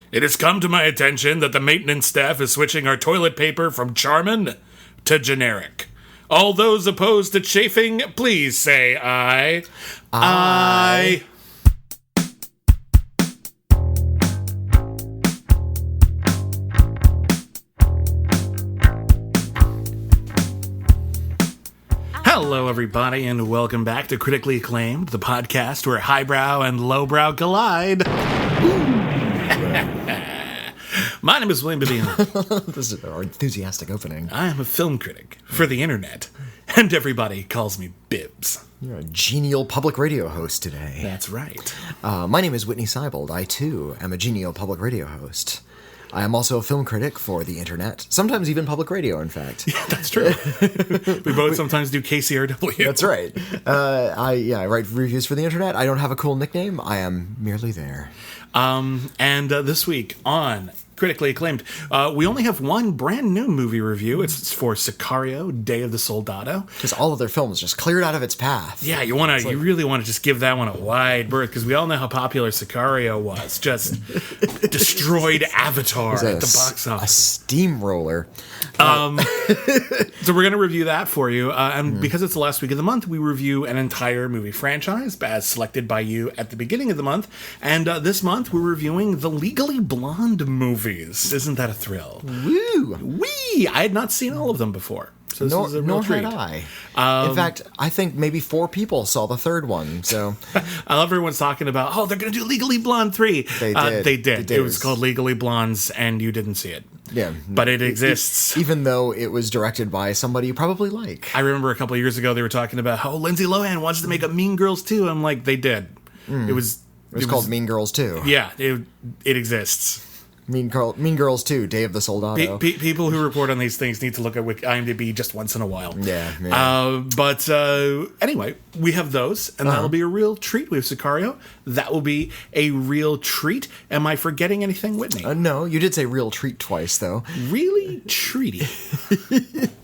It has come to my attention that the maintenance staff is switching our toilet paper from Charmin to generic. All those opposed to chafing, please say aye. Aye. Hello, everybody, and welcome back to Critically Acclaimed, the podcast where highbrow and lowbrow collide. My name is William Bibiano. This is our enthusiastic opening. I am a film critic for the internet, and everybody calls me Bibbs. You're a genial public radio host today. That's right. My name is Whitney Seibold. I, too, am a genial public radio host. I am also a film critic for the internet, sometimes even public radio, in fact. Yeah, that's true. We both sometimes do KCRW. That's right. I write reviews for the internet. I don't have a cool nickname. I am merely there. And this week on Critically Acclaimed, we only have one brand new movie review. It's for Sicario, Day of the Soldado. Because all of their films just cleared out of its path. Yeah, you really want to just give that one a wide berth, because we all know how popular Sicario was. Just destroyed Avatar at the box office. A steamroller. So we're going to review that for you. And because it's the last week of the month, we review an entire movie franchise as selected by you at the beginning of the month. And this month, we're reviewing the Legally Blonde movies. Isn't that a thrill? Woo! Wee! I had not seen all of them before. So this is a real treat. Nor had I. In fact, I think maybe 4 people saw the third one. So I love everyone's talking about, they're going to do Legally Blonde 3. They did. They did. It was called Legally Blondes, and you didn't see it. Yeah. But it exists. Even though it was directed by somebody you probably like. I remember a couple of years ago they were talking about how Lindsay Lohan wants to make a Mean Girls 2. I'm like, they did. It was called Mean Girls 2. Yeah, it exists. Mean Girls 2, Day of the Soldado. People who report on these things need to look at IMDb just once in a while. Yeah. But anyway, we have those, and that'll be a real treat. We have Sicario. That will be a real treat. Am I forgetting anything, Whitney? No, you did say real treat twice, though. Really treaty.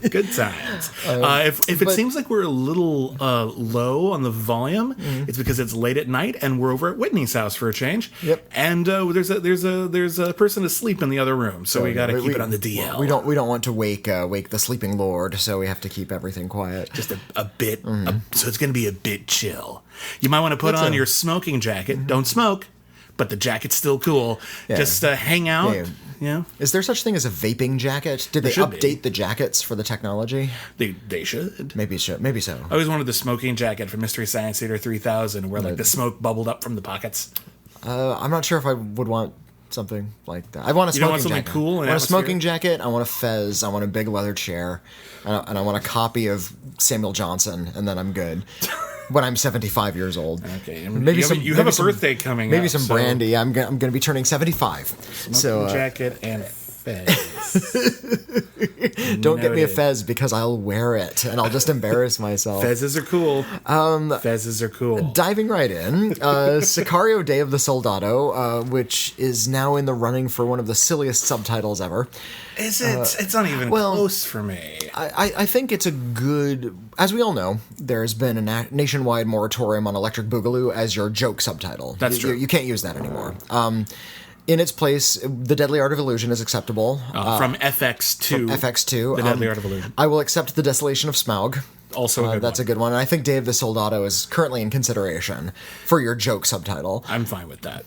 Good times. If it seems like we're a little low on the volume, it's because it's late at night, and we're over at Whitney's house for a change. Yep. And there's a person asleep in the other room, so we got to keep it on the DL. We don't want to wake the sleeping lord, so we have to keep everything quiet. Just a bit. So it's going to be a bit chill. You might want to put on your smoking jacket. Don't smoke, but the jacket's still cool. Yeah. Just hang out. Yeah. You know? Is there such thing as a vaping jacket? Did they update the jackets for the technology? They should. Maybe so. I always wanted the smoking jacket from Mystery Science Theater 3000, where the smoke bubbled up from the pockets. I'm not sure if I would want something like that. I want a smoking jacket. You don't want something cool? I want a smoking jacket. I want a fez. I want a big leather chair, and I want a copy of Samuel Johnson, and then I'm good. When I'm 75 years old. Okay. You have a birthday coming up. Maybe some brandy. I'm going to be turning 75. Smoking jacket and fez. Don't get me a fez because I'll wear it and I'll just embarrass myself. Fezzes are cool. Fezzes are cool. Diving right in, Sicario, Day of the Soldado, which is now in the running for one of the silliest subtitles ever. Is it? It's not even close for me. I think it's a good... As we all know, there's been a nationwide moratorium on Electric Boogaloo as your joke subtitle. That's true. You can't use that anymore. In its place, The Deadly Art of Illusion is acceptable. From FX2. From FX2. The Deadly Art of Illusion. I will accept The Desolation of Smaug. Also a good That's one. a good one. And I think Day of the Soldado is currently in consideration for your joke subtitle. I'm fine with that.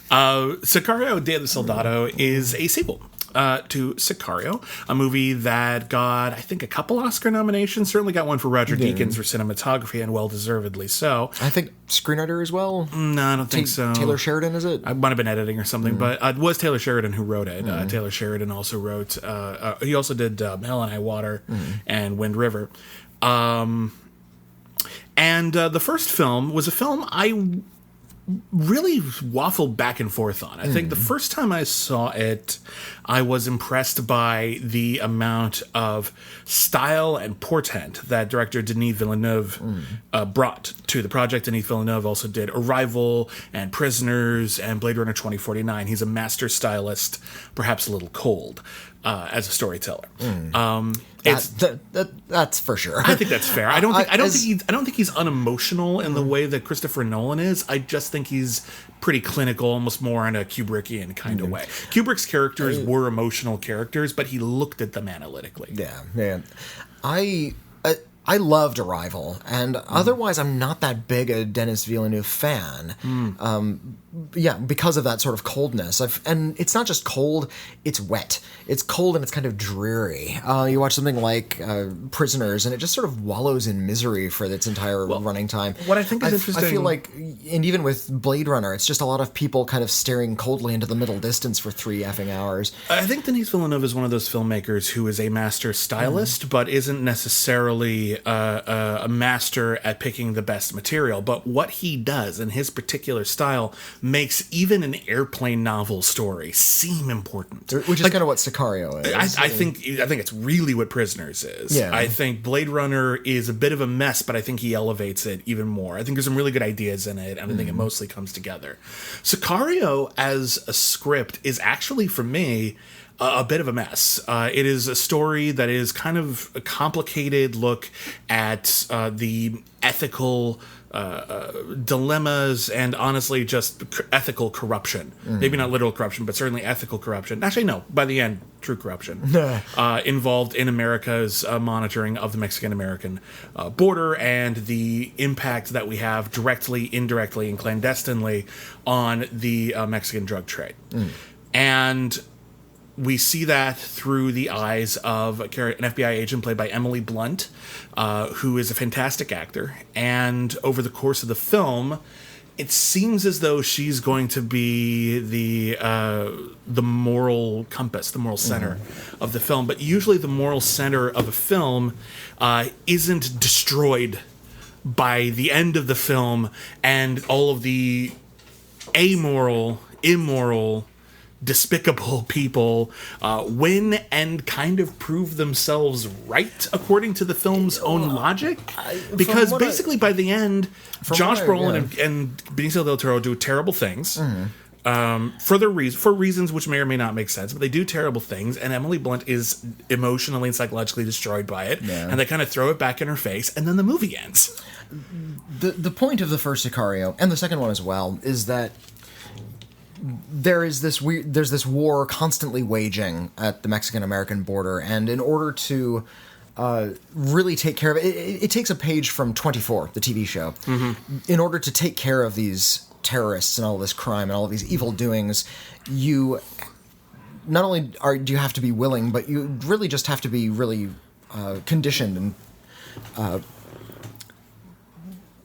Sicario, Day of the Soldado is a sequel to Sicario, a movie that got, I think, a couple Oscar nominations. Certainly got one for Roger Deakins for cinematography, and well-deservedly so. I think screenwriter as well? No, I don't think so. Taylor Sheridan, is it? I might have been editing or something, but it was Taylor Sheridan who wrote it. Taylor Sheridan also wrote, he also did Hell and High Water and Wind River. And the first film was a film I really waffled back and forth on. I think the first time I saw it, I was impressed by the amount of style and portent that director Denis Villeneuve brought to the project. Denis Villeneuve also did Arrival and Prisoners and Blade Runner 2049. He's a master stylist, perhaps a little cold. as a storyteller. That's for sure. I think that's fair. I don't think he's unemotional in the way that Christopher Nolan is. I just think he's pretty clinical, almost more in a Kubrickian kind of way. Kubrick's characters were emotional characters, but he looked at them analytically. Yeah, man. I loved Arrival, and otherwise I'm not that big a Denis Villeneuve fan. Because of that sort of coldness. And it's not just cold, it's wet. It's cold and it's kind of dreary. You watch something like Prisoners, and it just sort of wallows in misery for its entire running time. What I think is interesting... I feel like, and even with Blade Runner, it's just a lot of people kind of staring coldly into the middle distance for 3 effing hours. I think Denis Villeneuve is one of those filmmakers who is a master stylist, but isn't necessarily a master at picking the best material. But what he does in his particular style makes even an airplane novel story seem important. Which is kind of what Sicario is. I think it's really what Prisoners is. Yeah. I think Blade Runner is a bit of a mess, but I think he elevates it even more. I think there's some really good ideas in it, and I think it mostly comes together. Sicario as a script is actually, for me, a bit of a mess. It is a story that is kind of a complicated look at the ethical dilemmas and honestly just ethical corruption. Maybe not literal corruption, but certainly ethical corruption. Actually, no, by the end, true corruption. Involved in America's monitoring of the Mexican-American border and the impact that we have directly, indirectly, and clandestinely on the Mexican drug trade. And we see that through the eyes of an FBI agent played by Emily Blunt, who is a fantastic actor. And over the course of the film, it seems as though she's going to be the moral compass, the moral center of the film. But usually the moral center of a film isn't destroyed by the end of the film and all of the amoral, immoral, despicable people win and kind of prove themselves right according to the film's own logic, because basically by the end Josh Brolin and Benicio del Toro do terrible things for reasons which may or may not make sense, but they do terrible things, and Emily Blunt is emotionally and psychologically destroyed by it, and they kind of throw it back in her face, and then the movie ends. The point of the first Sicario and the second one as well is that there's this war constantly waging at the Mexican-American border, and in order to really take care of it, it takes a page from 24, the TV show. In order to take care of these terrorists and all this crime and all of these evil doings, you not only do you have to be willing, but you really just have to be really conditioned and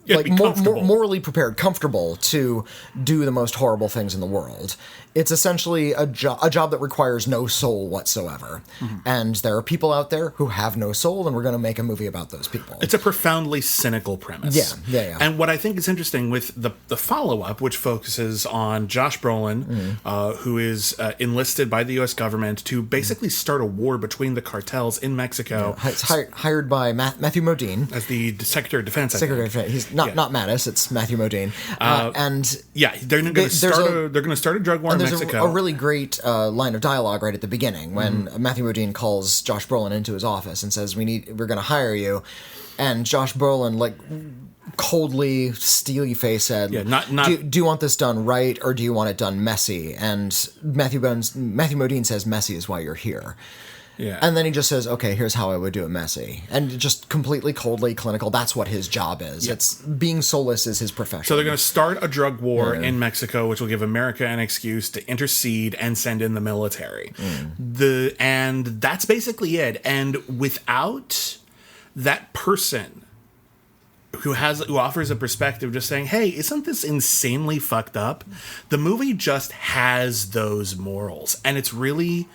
morally prepared, comfortable to do the most horrible things in the world. It's essentially a job that requires no soul whatsoever. And there are people out there who have no soul, and we're going to make a movie about those people. It's a profoundly cynical premise. Yeah. And what I think is interesting with the follow-up, which focuses on Josh Brolin, who is enlisted by the U.S. government to basically start a war between the cartels in Mexico. It's hired by Matthew Modine. As the Secretary of Defense, Secretary of Defense. He's not Mattis, it's Matthew Modine. They're going to start a drug war in Mexico. There's a really great line of dialogue right at the beginning when Matthew Modine calls Josh Brolin into his office and says, we're going to hire you. And Josh Brolin, like, coldly, steely face said, do you want this done right, or do you want it done messy? And Matthew Modine says, messy is why you're here. Yeah. And then he just says, okay, here's how I would do it messy. And just completely coldly clinical. That's what his job is. It's being soulless is his profession. So they're going to start a drug war in Mexico, which will give America an excuse to intercede and send in the military. And that's basically it. And without that person who offers a perspective just saying, hey, isn't this insanely fucked up? The movie just has those morals. And it's really...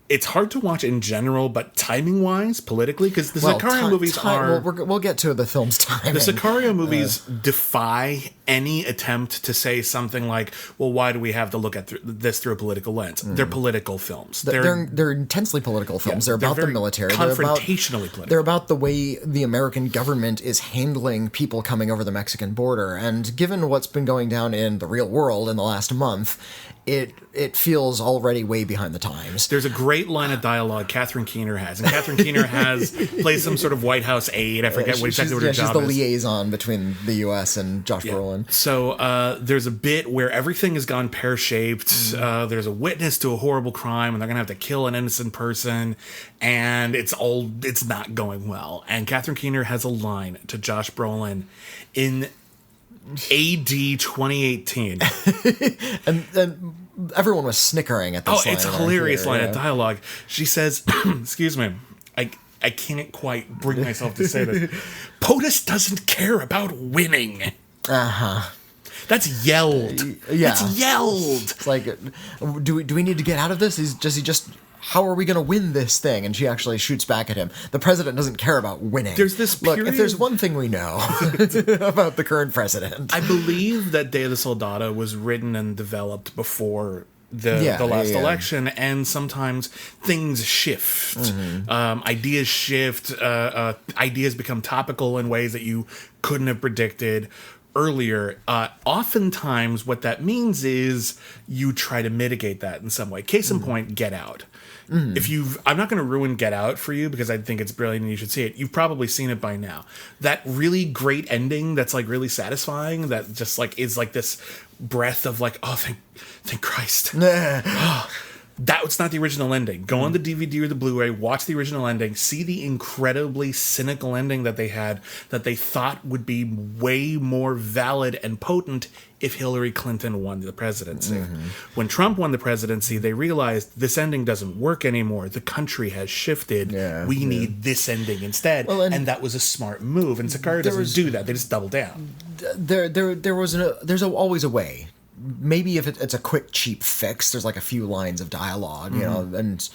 It's hard to watch in general, but timing-wise, politically, because the Sicario movies are... We'll get to the film's timing. The Sicario movies defy any attempt to say something like, well, why do we have to look at this through a political lens? They're political films. They're intensely political films. They're about the military. Confrontationally political. They're about the way the American government is handling people coming over the Mexican border. And given what's been going down in the real world in the last month... it feels already way behind the times. There's a great line of dialogue Catherine Keener has, and Catherine Keener plays some sort of White House aide. I forget exactly what her job is. She's the liaison between the U.S. and Josh Brolin. So there's a bit where everything has gone pear-shaped. There's a witness to a horrible crime, and they're gonna have to kill an innocent person, and it's not going well. And Catherine Keener has a line to Josh Brolin in AD 2018. and everyone was snickering at this line. It's a hilarious line of dialogue. She says, excuse me, I can't quite bring myself to say this. POTUS doesn't care about winning. Uh-huh. That's yelled. Yeah. That's yelled. It's like, do we need to get out of this? How are we going to win this thing? And she actually shoots back at him. The president doesn't care about winning. There's this period... Look, if there's one thing we know about the current president. I believe that Day of the Soldado was written and developed before the last election, and sometimes things shift. Ideas shift. Ideas become topical in ways that you couldn't have predicted earlier. Oftentimes what that means is you try to mitigate that in some way. Case in point, Get Out. I'm not going to ruin Get Out for you because I think it's brilliant and you should see it. You've probably seen it by now. That really great ending that's like really satisfying, that just like is like this breath of like, oh, thank Christ. That was not the original ending. Go on the DVD or the Blu-ray, watch the original ending, see the incredibly cynical ending that they had, that they thought would be way more valid and potent if Hillary Clinton won the presidency. When Trump won the presidency, they realized this ending doesn't work anymore. The country has shifted. We need this ending instead. Well, and that was a smart move. And Sicario doesn't do that. They just double down. There's always a way. Maybe if it's a quick, cheap fix, there's like a few lines of dialogue, you know, and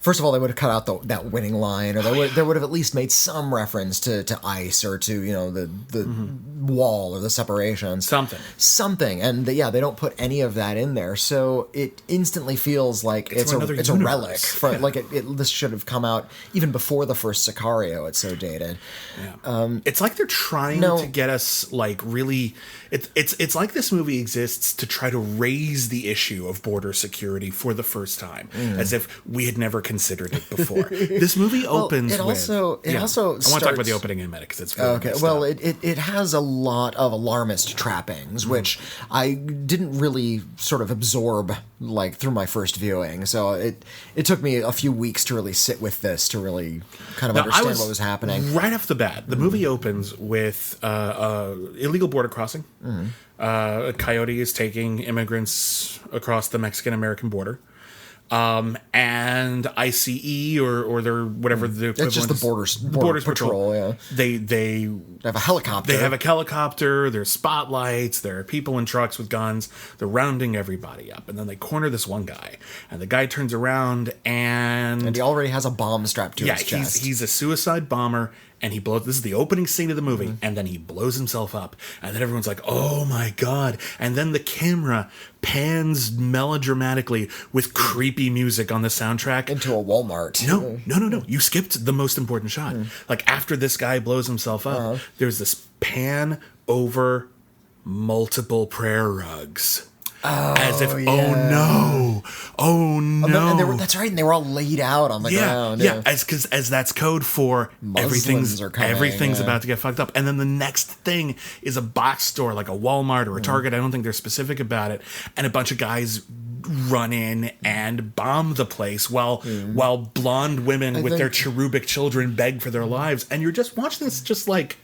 first of all, they would have cut out that winning line, or they would have at least made some reference to ICE or to, you know, the wall or the separation. Something. And they don't put any of that in there. So it instantly feels like it's a relic. This should have come out even before the first Sicario. It's so dated. It's like they're trying to get us like really... It's like this movie exists to try to raise the issue of border security for the first time, as if we had never considered it before. This movie opens I want to talk about the opening in a minute because it's really okay. Well, it has a lot of alarmist trappings, which I didn't really sort of absorb like through my first viewing. So it took me a few weeks to really sit with this to really kind of understand what was happening. Right off the bat, the movie opens with illegal border crossing. A coyote is taking immigrants across the Mexican-American border. And ICE or their whatever the equivalent it's just the border patrol. Yeah, they have a helicopter. They have a helicopter. There's spotlights. There are people in trucks with guns. They're rounding everybody up, and then they corner this one guy, and the guy turns around and he already has a bomb strapped to his chest. He's a suicide bomber. And he blows. This is the opening scene of the movie, and then he blows himself up, and then everyone's like, "Oh my god!" And then the camera pans melodramatically with creepy music on the soundtrack into a Walmart. No. You skipped the most important shot. Like after this guy blows himself up, there's this pan over multiple prayer rugs. As if, oh no. That's right, and they were all laid out on the ground. Yeah, as that's code for everything's about to get fucked up. And then the next thing is a box store, like a Walmart or a Target. I don't think they're specific about it. And a bunch of guys run in and bomb the place while blonde women with their cherubic children beg for their lives. And you're just watching this just like...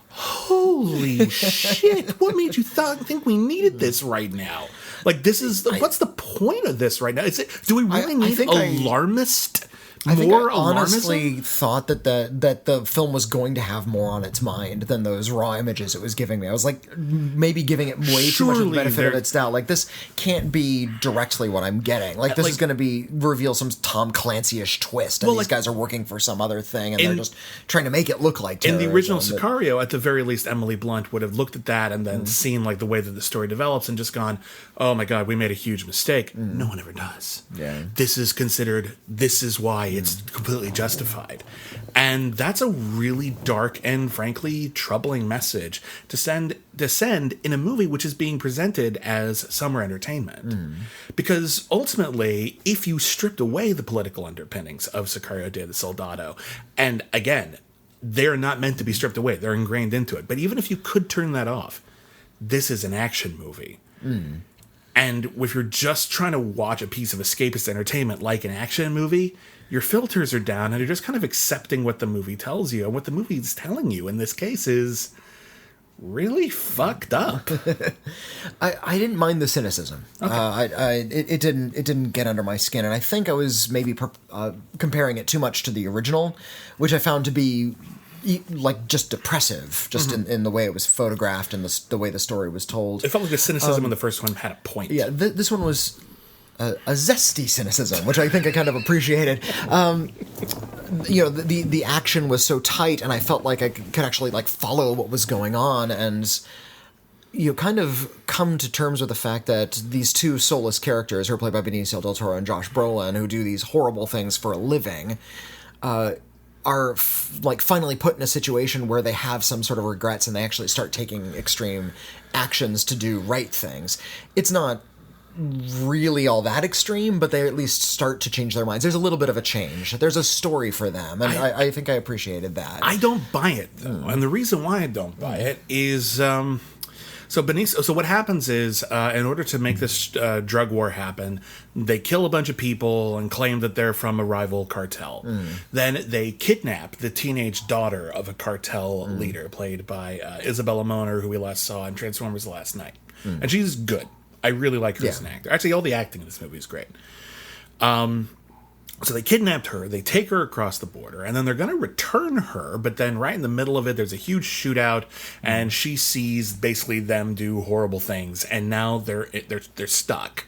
Holy shit! What made you think we needed this right now? Like this is what's the point of this right now? Do we really need alarmist? I honestly thought that the film was going to have more on its mind than those raw images it was giving me. I was like, maybe giving it way too much of the benefit of its doubt. Like, this can't be directly what I'm getting. Like, this is going to reveal some Tom Clancy-ish twist, and these guys are working for some other thing, and they're just trying to make it look like terrorism. In the original Sicario, at the very least, Emily Blunt would have looked at that and then seen like the way that the story develops and just gone, "Oh my god, we made a huge mistake." No one ever does. Yeah, this is why It's completely justified. And that's a really dark and frankly troubling message to send in a movie which is being presented as summer entertainment. Because ultimately, if you stripped away the political underpinnings of Sicario de Soldado, and again, they're not meant to be stripped away, they're ingrained into it. But even if you could turn that off, this is an action movie. And if you're just trying to watch a piece of escapist entertainment like an action movie, your filters are down and you're just kind of accepting what the movie tells you. And what the movie is telling you in this case is really fucked up. I didn't mind the cynicism. Okay. It didn't get under my skin, and I think I was maybe comparing it too much to the original, which I found to be like just depressive, just in the way it was photographed and the way the story was told. It felt like the cynicism in the first one had a point. Yeah, this one was a zesty cynicism, which I think I kind of appreciated. The action was so tight, and I felt like I could actually like follow what was going on, and kind of come to terms with the fact that these two soulless characters, who are played by Benicio del Toro and Josh Brolin, who do these horrible things for a living, are finally put in a situation where they have some sort of regrets and they actually start taking extreme actions to do right things. It's not really all that extreme, but they at least start to change their minds. There's a little bit of a change. There's a story for them, and I think I appreciated that. I don't buy it, though. And the reason why I don't buy it is... So what happens is, in order to make this drug war happen, they kill a bunch of people and claim that they're from a rival cartel. Then they kidnap the teenage daughter of a cartel leader, played by Isabella Moner, who we last saw in Transformers Last Night. And she's good. I really like her as an actor. Actually, all the acting in this movie is great. So they kidnapped her, they take her across the border, and then they're going to return her, but then right in the middle of it, there's a huge shootout, and she sees basically them do horrible things, and now they're stuck.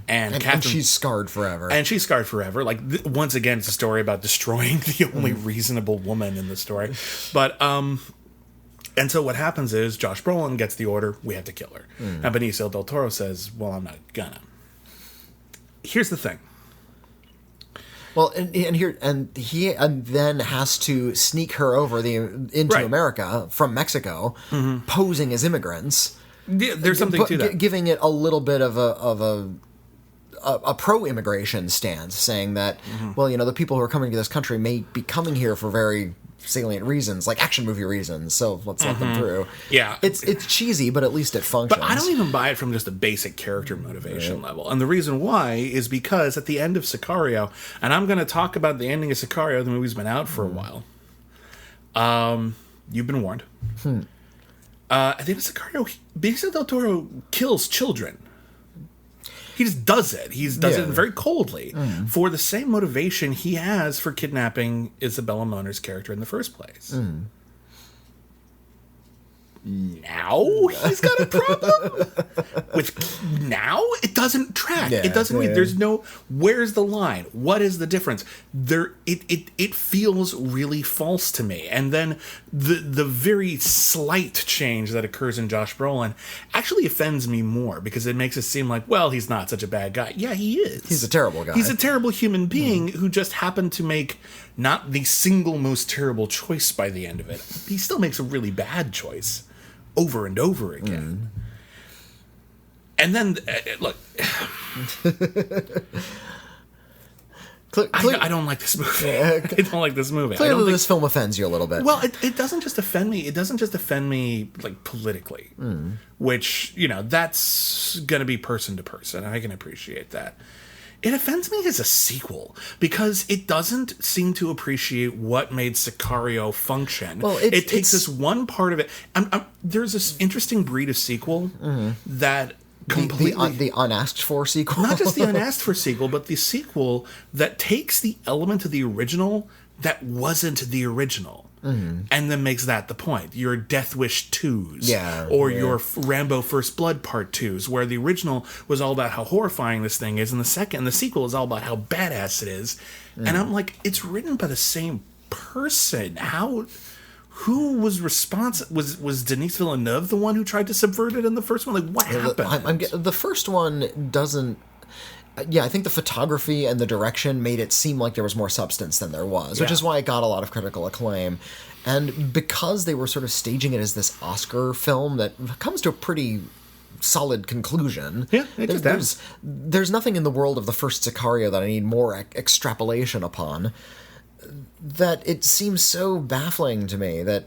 And she's scarred forever. And she's scarred forever. Like, once again, it's a story about destroying the only reasonable woman in the story. But, and so what happens is, Josh Brolin gets the order, we have to kill her. And Benicio del Toro says, well, I'm not gonna. Here's the thing. Well, and he then has to sneak her over into America from Mexico, posing as immigrants. Yeah, there's something to that. Giving it a little bit of a pro-immigration stance, saying that, the people who are coming to this country may be coming here for very salient reasons, like action movie reasons, so let's let them through. Yeah. It's cheesy, but at least it functions. But I don't even buy it from just a basic character motivation level. And the reason why is because at the end of Sicario, and I'm going to talk about the ending of Sicario, the movie's been out for a while. You've been warned. At the end of Sicario, Benicio del Toro kills children. He just does it. He does it very coldly for the same motivation he has for kidnapping Isabella Moner's character in the first place. Now he's got a problem with now it doesn't track. It doesn't read. There's no where's the line? What is the difference? It feels really false to me. And then the very slight change that occurs in Josh Brolin actually offends me more because it makes it seem like, well, he's not such a bad guy. Yeah, he is. He's a terrible guy. He's a terrible human being who just happened to make not the single most terrible choice by the end of it. He still makes a really bad choice over and over again. And then, look, I don't like this movie. I don't like this movie. Clearly, this film offends you a little bit. Well, it doesn't just offend me. It doesn't just offend me, like, politically, which, that's going to be person to person. I can appreciate that. It offends me as a sequel because it doesn't seem to appreciate what made Sicario function. Well, it takes this one part of it. There's this interesting breed of sequel that completely... The unasked for sequel? Not just the unasked for sequel, but the sequel that takes the element of the original that wasn't the original. And then makes that the point. Your Death Wish 2s. Or your Rambo First Blood Part 2s, where the original was all about how horrifying this thing is, and the sequel is all about how badass it is. And I'm like, it's written by the same person. Who was responsible? Was Denis Villeneuve the one who tried to subvert it in the first one? Like, what happened? The first one doesn't... I think the photography and the direction made it seem like there was more substance than there was, which is why it got a lot of critical acclaim. And because they were sort of staging it as this Oscar film that comes to a pretty solid conclusion. Yeah, it just does. There's nothing in the world of the first Sicario that I need more extrapolation upon. That it seems so baffling to me that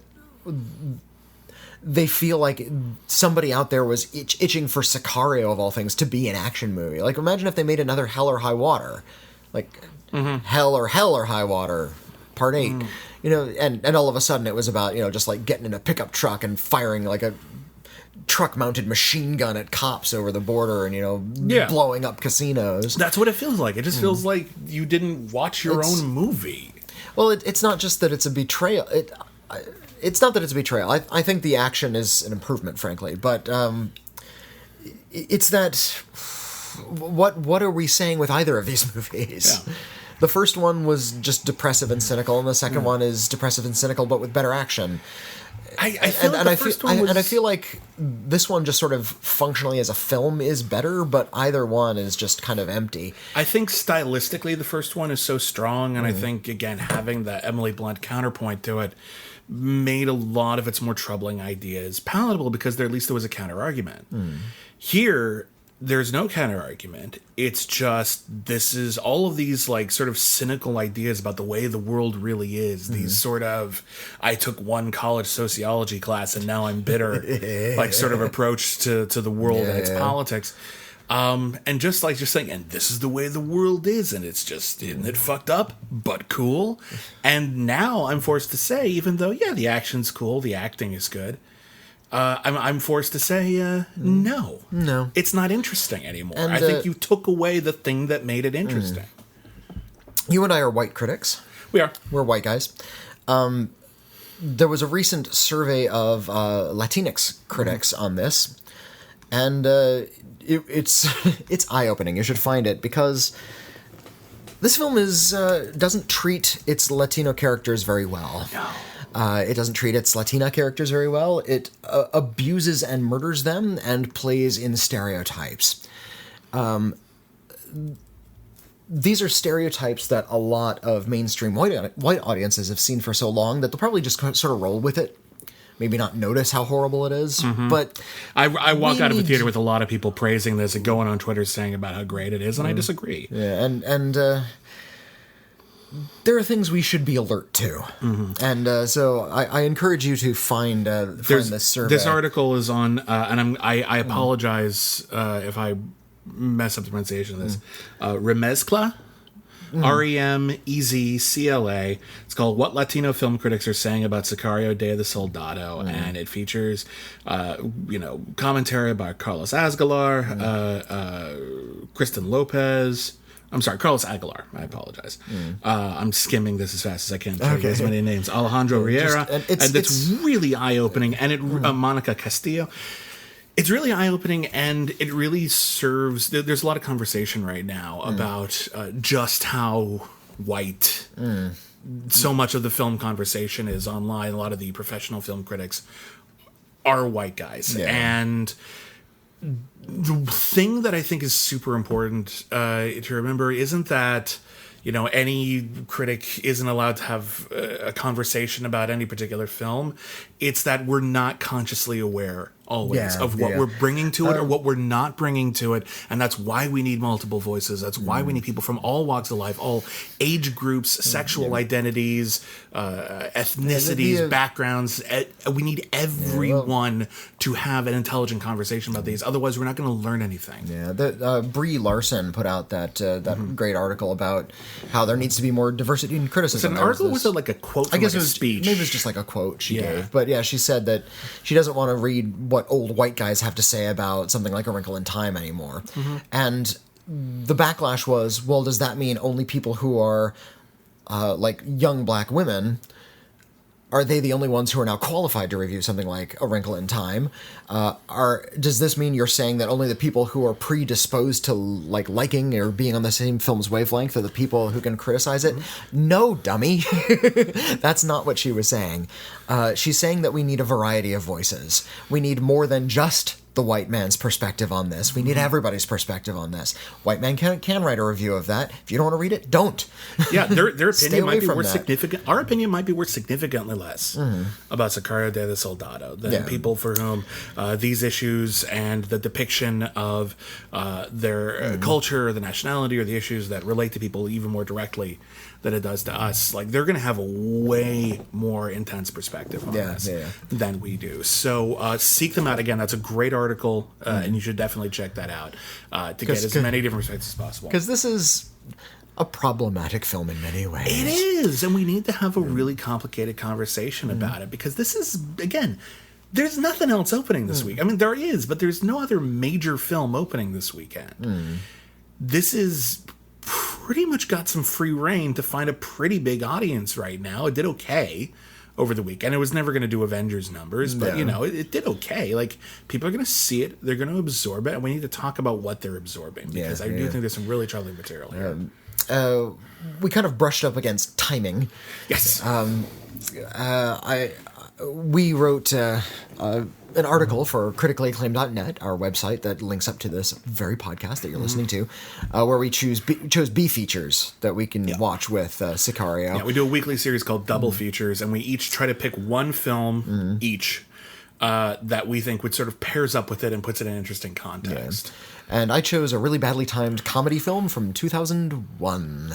they feel like somebody out there was itching for Sicario, of all things, to be an action movie. Like, imagine if they made another Hell or High Water. Like, Hell or High Water, Part 8. You know, and all of a sudden it was about, just like getting in a pickup truck and firing like a truck-mounted machine gun at cops over the border and, blowing up casinos. That's what it feels like. It just feels like you didn't watch your own movie. Well, it's not just that it's a betrayal. It's not that it's a betrayal. I think the action is an improvement, frankly. But it's that... What are we saying with either of these movies? Yeah. The first one was just depressive and cynical, and the second one is depressive and cynical, but with better action. I feel like this one just sort of functionally as a film is better, but either one is just kind of empty. I think stylistically the first one is so strong, and I think, again, having the Emily Blunt counterpoint to it made a lot of its more troubling ideas palatable because at least there was a counter-argument. Here, there's no counter-argument. It's just, this is all of these, like, sort of cynical ideas about the way the world really is. These sort of, I took one college sociology class and now I'm bitter, like, sort of approach to the world and its politics. And just saying, and this is the way the world is, and it's just, isn't it fucked up, but cool? And now I'm forced to say, even though, the action's cool, the acting is good, I'm forced to say, no. It's not interesting anymore. And, I think you took away the thing that made it interesting. You and I are white critics. We are. We're white guys. There was a recent survey of Latinx critics on this, and it's eye-opening. You should find it, because this film doesn't treat its Latino characters very well. No. It doesn't treat its Latina characters very well. It abuses and murders them and plays in stereotypes. These are stereotypes that a lot of mainstream white audiences have seen for so long that they'll probably just sort of roll with it. Maybe not notice how horrible it is, but... I walk out of the theater with a lot of people praising this and going on Twitter saying about how great it is, and I disagree. Yeah, and there are things we should be alert to. And so I encourage you to find this survey. This article is on, and I apologize if I mess up the pronunciation of this, Remezcla, Remezcla. It's called What Latino Film Critics Are Saying About Sicario, Day of the Soldado, and it features, commentary by Carlos Aguilar, Kristen Lopez. I'm sorry, Carlos Aguilar. I apologize. I'm skimming this as fast as I can. Try to get as many names. Alejandro Riera, and it's really eye-opening. And Monica Castillo. It's really eye-opening, and it really serves... There's a lot of conversation right now about just how white so much of the film conversation is online. A lot of the professional film critics are white guys. Yeah. And the thing that I think is super important to remember isn't that... any critic isn't allowed to have a conversation about any particular film. It's that we're not consciously aware always of what we're bringing to it or what we're not bringing to it. And that's why we need multiple voices. That's why we need people from all walks of life, all age groups, sexual identities, ethnicities, backgrounds. We need everyone to have an intelligent conversation about these. Otherwise, we're not going to learn anything. Yeah, Brie Larson put out that great article about how there needs to be more diversity in criticism. Was it an article? Was it like a quote from a speech? Maybe it was just like a quote she gave. But yeah, she said that she doesn't want to read what old white guys have to say about something like A Wrinkle in Time anymore. And the backlash was, well, does that mean only people who are like young black women, are they the only ones who are now qualified to review something like A Wrinkle in Time? Does this mean you're saying that only the people who are predisposed to liking or being on the same film's wavelength are the people who can criticize it? No, dummy. That's not what she was saying. She's saying that we need a variety of voices. We need more than just the white man's perspective on this. We need everybody's perspective on this. White man can write a review of that. If you don't want to read it, don't. Yeah, their opinion might be worth significant. Our opinion might be worth significantly less about Sicario de the Soldado than people for whom these issues and the depiction of their culture, or the nationality, or the issues that relate to people even more directly than it does to us. Like, they're going to have a way more intense perspective on this than we do. So seek them out. Again, that's a great article, and you should definitely check that out to get as many different perspectives as possible. Because this is a problematic film in many ways. It is, and we need to have a really complicated conversation about it, because this is, again, there's nothing else opening this week. I mean, there is, but there's no other major film opening this weekend. This is pretty much got some free reign to find a pretty big audience right now. It did okay over the weekend. It was never going to do Avengers numbers, but it did okay. Like, people are going to see it, they're going to absorb it, and we need to talk about what they're absorbing, because I do think there's some really troubling material here. We kind of brushed up against timing. Yes. We wrote an article for CriticallyAcclaimed.net, our website that links up to this very podcast that you're listening to, where we chose B features that we can watch with Sicario. Yeah, we do a weekly series called Double Features, and we each try to pick one film each that we think would sort of pairs up with it and puts it in interesting context. Yeah. And I chose a really badly timed comedy film from 2001.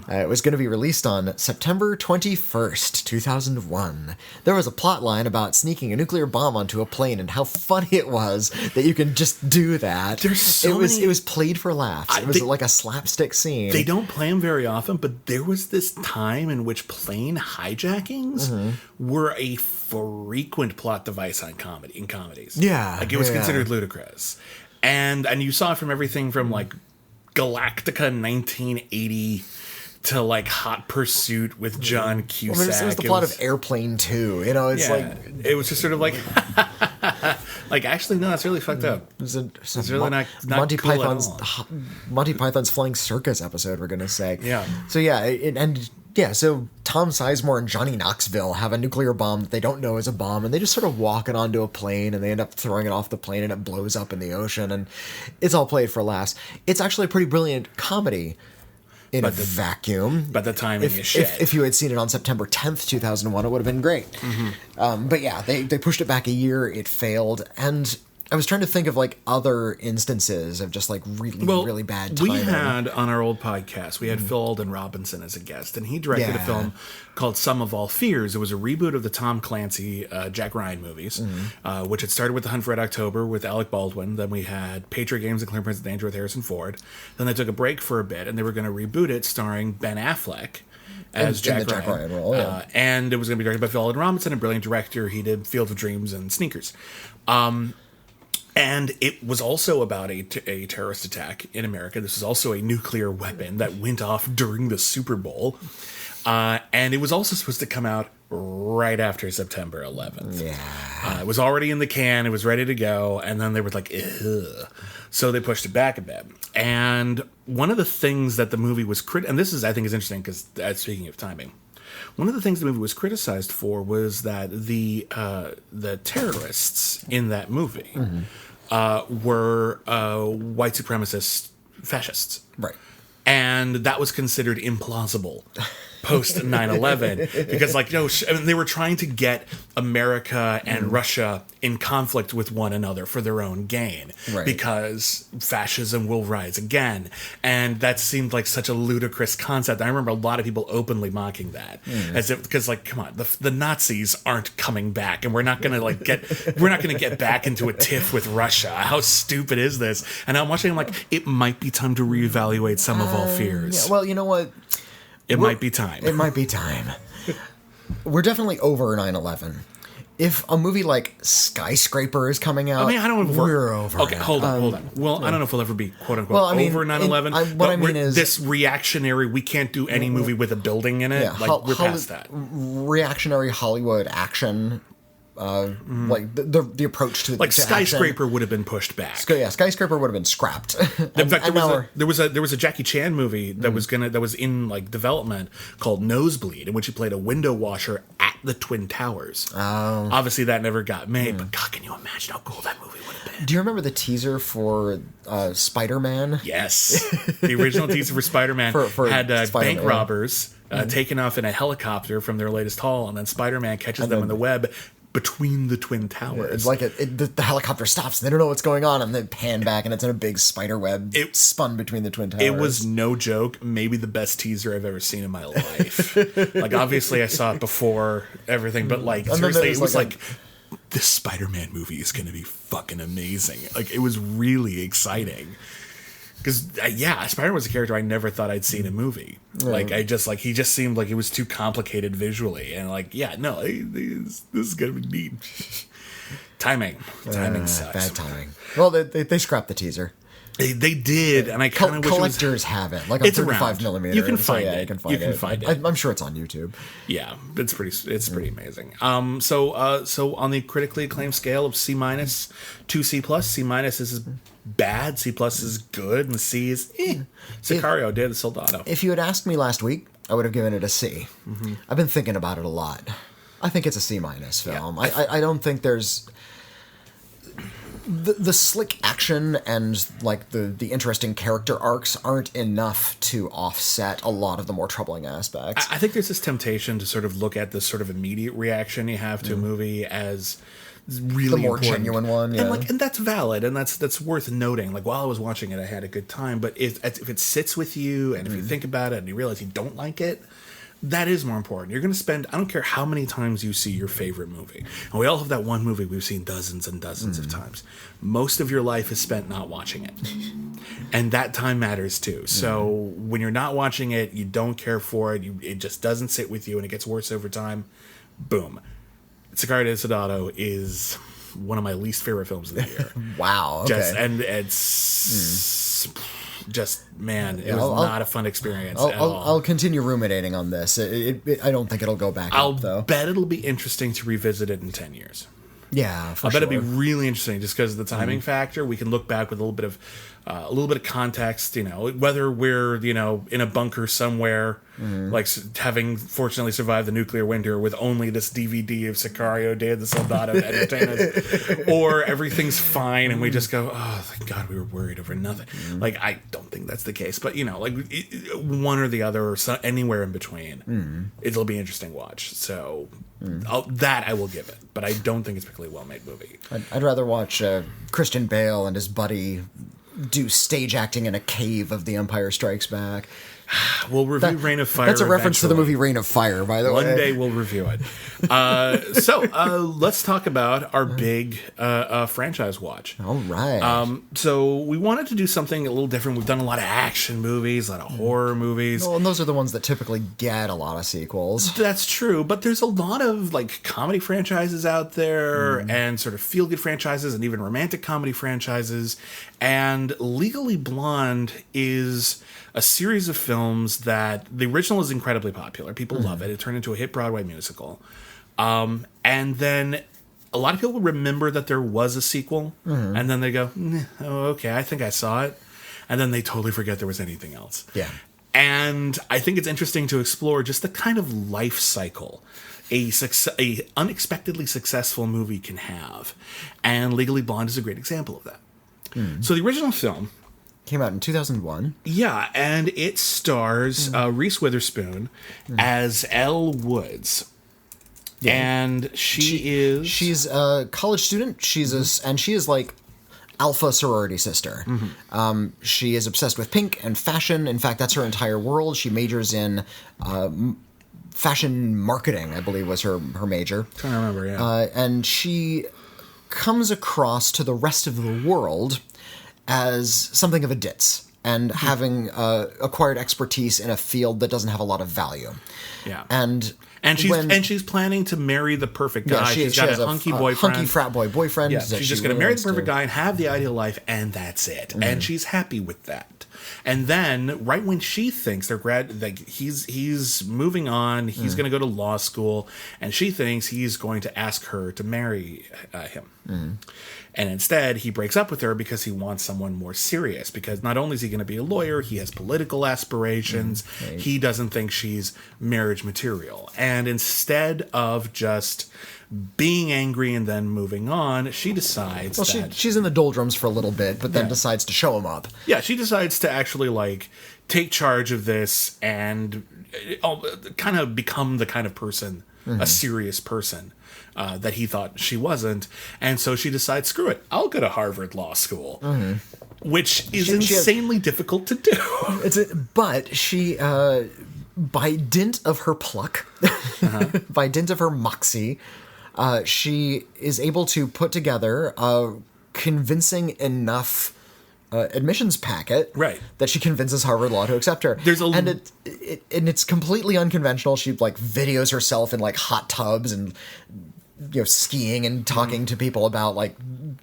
It was going to be released on September 21st, 2001. There was a plot line about sneaking a nuclear bomb onto a plane, and how funny it was that you can just do that. It was played for laughs. It was like a slapstick scene. They don't play them very often, but there was this time in which plane hijackings were a frequent plot device in comedies. Yeah. Like, it was considered ludicrous. And you saw it from everything from, like, Galactica 1980 to, like, Hot Pursuit with John Cusack. Well, it was the plot of Airplane 2. You know, it's like... It was just sort of like... like, actually, no, that's really fucked up. It's really not Monty cool Python's at all. Monty Python's Flying Circus episode, we're going to say. Yeah. So, so Tom Sizemore and Johnny Knoxville have a nuclear bomb that they don't know is a bomb, and they just sort of walk it onto a plane, and they end up throwing it off the plane, and it blows up in the ocean, and it's all played for laughs. It's actually a pretty brilliant comedy in a vacuum. But the timing is shit. If you had seen it on September 10th, 2001, it would have been great. But yeah, they pushed it back a year, it failed, and... I was trying to think of, like, other instances of just, like, really bad timing. We had, on our old podcast, we had Phil Alden Robinson as a guest, and he directed a film called Sum of All Fears. It was a reboot of the Tom Clancy, Jack Ryan movies, which had started with The Hunt for Red October with Alec Baldwin. Then we had Patriot Games and Clear Prince of Danger with Harrison Ford. Then they took a break for a bit, and they were going to reboot it starring Ben Affleck as Jack Ryan role, and it was going to be directed by Phil Alden Robinson, a brilliant director. He did Field of Dreams and Sneakers. And it was also about a terrorist attack in America. This was also a nuclear weapon that went off during the Super Bowl. And it was also supposed to come out right after September 11th. Yeah. It was already in the can. It was ready to go. And then they were like, ugh. So they pushed it back a bit. And one of the things that the movie was... and this is, I think, is interesting because, speaking of timing... One of the things the movie was criticized for was that the terrorists in that movie were white supremacist fascists. Right. And that was considered implausible post 9/11 because, like, they were trying to get America and Russia in conflict with one another for their own gain, because fascism will rise again, and that seemed like such a ludicrous concept. I remember a lot of people openly mocking that, as if, because, like, come on, the Nazis aren't coming back, and we're not gonna get back into a tiff with Russia. How stupid is this? And I'm watching, I'm like, it might be time to reevaluate Some of All Fears. Yeah, well, you know what? It might be time. It might be time. We're definitely over 9/11. If a movie like Skyscraper is coming out, we're over. Okay, hold on. Well, I don't know if we'll ever be quote unquote over 9/11. What I mean is this reactionary. We can't do any movie with a building in it. Yeah, like, we're past that. Reactionary Hollywood action like the approach to like to Skyscraper would have been pushed back. Skyscraper would have been scrapped. In fact, there was a Jackie Chan movie that was in like development called Nosebleed, in which he played a window washer at the Twin Towers. Oh. Obviously, that never got made. But God, can you imagine how cool that movie would have been? Do you remember the teaser for Spider-Man? Yes, the original teaser for Spider-Man had bank robbers taken off in a helicopter from their latest haul, and then Spider-Man catches them in the web between the Twin Towers. It's like the helicopter stops, and they don't know what's going on, and they pan back, and it's in a big spider web spun between the Twin Towers. It was no joke, maybe the best teaser I've ever seen in my life. Like, obviously, I saw it before everything, but like, seriously, it was like this Spider-Man movie is going to be fucking amazing. Like, it was really exciting. Because, Spider-Man was a character I never thought I'd see in a movie. Like, he just seemed like it was too complicated visually. And, like, this is going to be neat. Timing sucks. Bad timing. Well, they scrapped the teaser. They did, and I kind of wish collectors have it, like a 35 millimeter. You can find it. You can find it. I'm sure it's on YouTube. Yeah, it's pretty amazing. So on the critically acclaimed scale of C- to C+, C- is bad, C+ is good, and C is Sicario, Day of the Soldado. If you had asked me last week, I would have given it a C. I've been thinking about it a lot. I think it's a C- film. Yeah. I don't think there's the slick action and like the interesting character arcs aren't enough to offset a lot of the more troubling aspects. I think there's this temptation to sort of look at this sort of immediate reaction you have to a movie as really the more important. genuine one, yeah. And that's valid, and that's worth noting. Like, while I was watching it, I had a good time, but if it sits with you, and if you think about it, and you realize you don't like it, that is more important. You're going to spend, I don't care how many times you see your favorite movie. And we all have that one movie we've seen dozens and dozens of times. Most of your life is spent not watching it. And that time matters too. So when you're not watching it, you don't care for it, it just doesn't sit with you, and it gets worse over time. Boom. Sicario, Day of the Soldado is one of my least favorite films of the year. Wow. Okay. And it's... just, man, it was not a fun experience at all. I'll continue ruminating on this. I don't think it'll go back up, though. I'll bet it'll be interesting to revisit it in 10 years. Yeah, for I sure. bet it'd be really interesting just because of the timing factor. We can look back with a little bit of context, whether we're, in a bunker somewhere, like having fortunately survived the nuclear winter with only this DVD of Sicario, Day of the Soldado to entertain us, or everything's fine and we just go, oh, thank God we were worried over nothing. Like, I don't think that's the case, but, one or the other or anywhere in between, it'll be an interesting watch. So that I will give it, but I don't think it's a particularly well-made movie. I'd rather watch Christian Bale and his buddy do stage acting in a cave of The Empire Strikes Back. We'll review Reign of Fire. That's a reference to the movie Reign of Fire, by the way. One day we'll review it. So let's talk about our big franchise watch. All right. So we wanted to do something a little different. We've done a lot of action movies, a lot of horror movies. Well, and those are the ones that typically get a lot of sequels. That's true, but there's a lot of like comedy franchises out there, and sort of feel-good franchises, and even romantic comedy franchises. And Legally Blonde is a series of films that the original is incredibly popular. People love it. It turned into a hit Broadway musical. And then a lot of people remember that there was a sequel, and then they go, oh, okay, I think I saw it. And then they totally forget there was anything else. Yeah. And I think it's interesting to explore just the kind of life cycle a unexpectedly successful movie can have. And Legally Blonde is a great example of that. So the original film came out in 2001. Yeah, and it stars Reese Witherspoon as Elle Woods. Yeah. And she's a college student. And she is like alpha sorority sister. She is obsessed with pink and fashion. In fact, that's her entire world. She majors in fashion marketing, I believe was her major. I can't remember, yeah. And she comes across to the rest of the world as something of a ditz and having acquired expertise in a field that doesn't have a lot of value. Yeah. And she's planning to marry the perfect guy. Yeah, she's got a hunky boyfriend. Hunky frat boyfriend. Yeah, she's just going to marry the perfect guy and have the ideal life, and that's it. And she's happy with that. And then right when she thinks he's moving on, he's going to go to law school, and she thinks he's going to ask her to marry him. And instead, he breaks up with her because he wants someone more serious. Because not only is he going to be a lawyer, he has political aspirations. Right. He doesn't think she's marriage material. And instead of just being angry and then moving on, she decides she's in the doldrums for a little bit, but then decides to show him up. Yeah, she decides to actually, take charge of this and kind of become the kind of person, a serious person. That he thought she wasn't, and so she decides, screw it, I'll go to Harvard Law School, which is insanely difficult to do. But she, by dint of her pluck, by dint of her moxie, she is able to put together a convincing enough admissions packet, right, that she convinces Harvard Law to accept her. And it's completely unconventional. She videos herself in hot tubs and skiing and talking to people about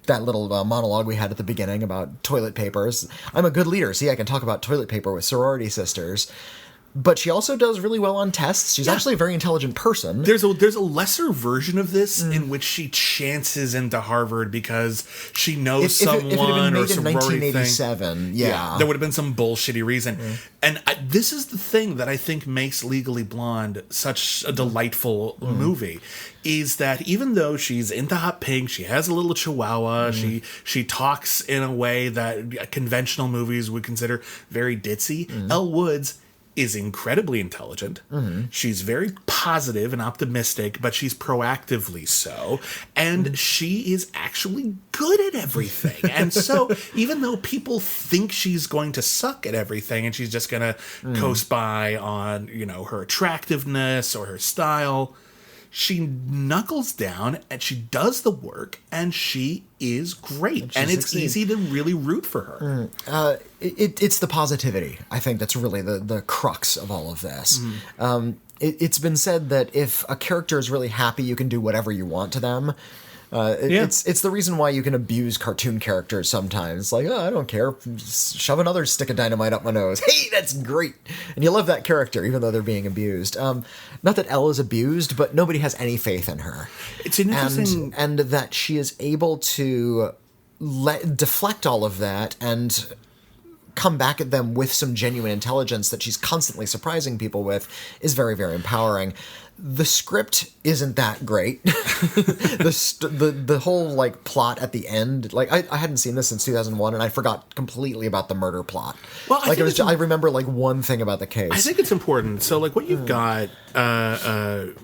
that little monologue we had at the beginning about toilet papers. I'm a good leader. See, I can talk about toilet paper with sorority sisters. But she also does really well on tests. She's actually a very intelligent person. There's a lesser version of this in which she chances into Harvard because she knows someone if it had been made or sorority in 1987, thing. There would have been some bullshitty reason. And this is the thing that I think makes Legally Blonde such a delightful movie, is that even though she's into hot pink, she has a little chihuahua, she talks in a way that conventional movies would consider very ditzy. Elle Woods is incredibly intelligent. She's very positive and optimistic, but she's proactively so. And she is actually good at everything. And so even though people think she's going to suck at everything and she's just going to coast by on, her attractiveness or her style, she knuckles down and she does the work and she is great. And it's easy to really root for her. It's the positivity, I think, that's really the crux of all of this. It's been said that if a character is really happy, you can do whatever you want to them. It's the reason why you can abuse cartoon characters sometimes. I don't care. Just shove another stick of dynamite up my nose. Hey, that's great. And you love that character, even though they're being abused. Not that Elle is abused, but nobody has any faith in her. It's an interesting... And that she is able to deflect all of that and come back at them with some genuine intelligence that she's constantly surprising people with is very, very empowering. The script isn't that great. the whole plot at the end, I hadn't seen this since 2001, and I forgot completely about the murder plot. Well, I remember one thing about the case. I think it's important. So what you've got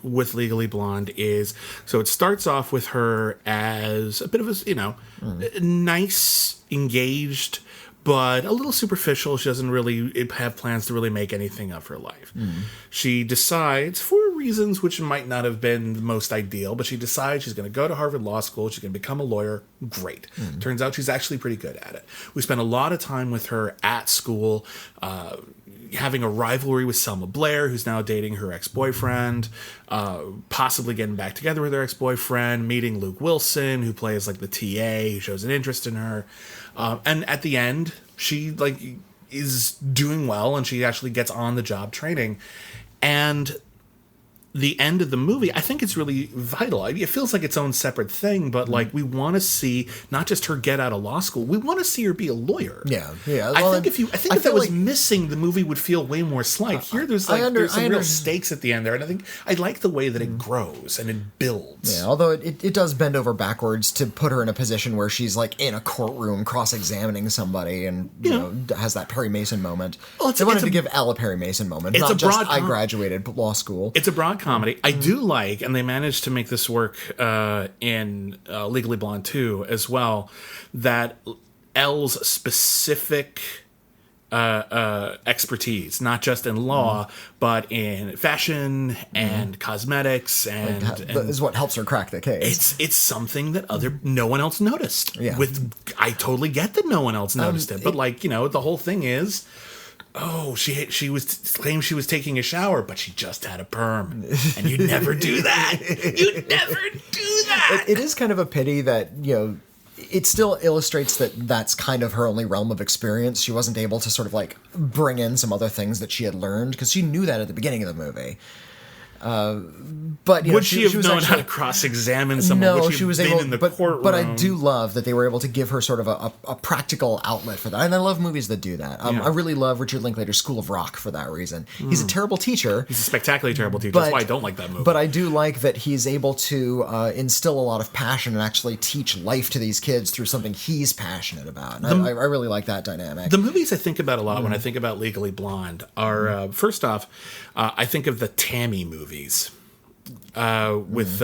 with Legally Blonde is, so it starts off with her as a bit of a nice, engaged, but a little superficial. She doesn't really have plans to really make anything of her life. She decides, for reasons which might not have been the most ideal, but she decides she's going to go to Harvard Law School. She's going to become a lawyer. Great. Turns out she's actually pretty good at it. We spent a lot of time with her at school, having a rivalry with Selma Blair, who's now dating her ex-boyfriend, possibly getting back together with her ex-boyfriend, meeting Luke Wilson, who plays the TA, who shows an interest in her. And at the end, she is doing well, and she actually gets on the job training. And the end of the movie, I think it's really vital. It feels like its own separate thing, but we want to see not just her get out of law school. We want to see her be a lawyer. Yeah. Well, I think if that was missing, the movie would feel way more slight. Here, there's some real stakes at the end there, and I think I like the way that it grows and it builds. Yeah, although it does bend over backwards to put her in a position where she's in a courtroom cross-examining somebody, and has that Perry Mason moment. Well, they wanted to give Elle a Perry Mason moment, not just I graduated law school. It's a broad comedy. I do like, and they managed to make this work in Legally Blonde 2 as well, that Elle's specific expertise, not just in law, but in fashion and cosmetics, and is what helps her crack the case. It's something that no one else noticed. Yeah. I totally get that no one else noticed it, but the whole thing is, she claimed she was taking a shower, but she just had a perm. And you'd never do that. You'd never do that. It is kind of a pity that, it still illustrates that that's kind of her only realm of experience. She wasn't able to sort of like bring in some other things that she had learned, because she knew that at the beginning of the movie. But would she have known how to cross-examine someone? No, would she was able in the courtroom? But I do love that they were able to give her sort of a practical outlet for that, and I love movies that do that. I really love Richard Linklater's School of Rock for that reason. He's a terrible teacher. He's a spectacularly terrible teacher. That's why I don't like that movie. But I do like that he's able to instill a lot of passion and actually teach life to these kids through something he's passionate about. And I really like that dynamic. The movies I think about a lot when I think about Legally Blonde are, first off, I think of the Tammy movies. With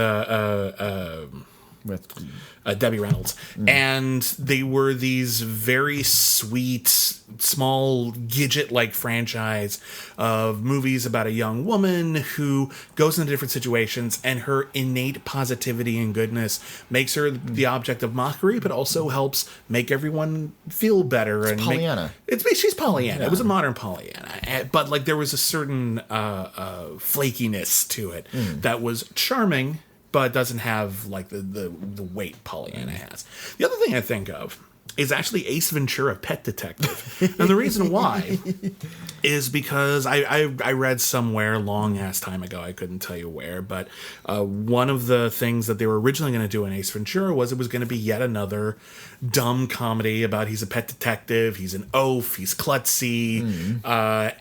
Debbie Reynolds. And they were these very sweet, small, Gidget-like franchise of movies about a young woman who goes into different situations, and her innate positivity and goodness makes her the object of mockery, but also helps make everyone feel better. It's Pollyanna. She's Pollyanna. Yeah. It was a modern Pollyanna. But like there was a certain flakiness to it that was charming, but doesn't have like the weight Pollyanna has. The other thing I think of is actually Ace Ventura: Pet Detective. And the reason why is because I read somewhere long ass time ago, I couldn't tell you where, but one of the things that they were originally going to do in Ace Ventura was it was going to be yet another dumb comedy about he's a pet detective, he's an oaf, he's klutzy,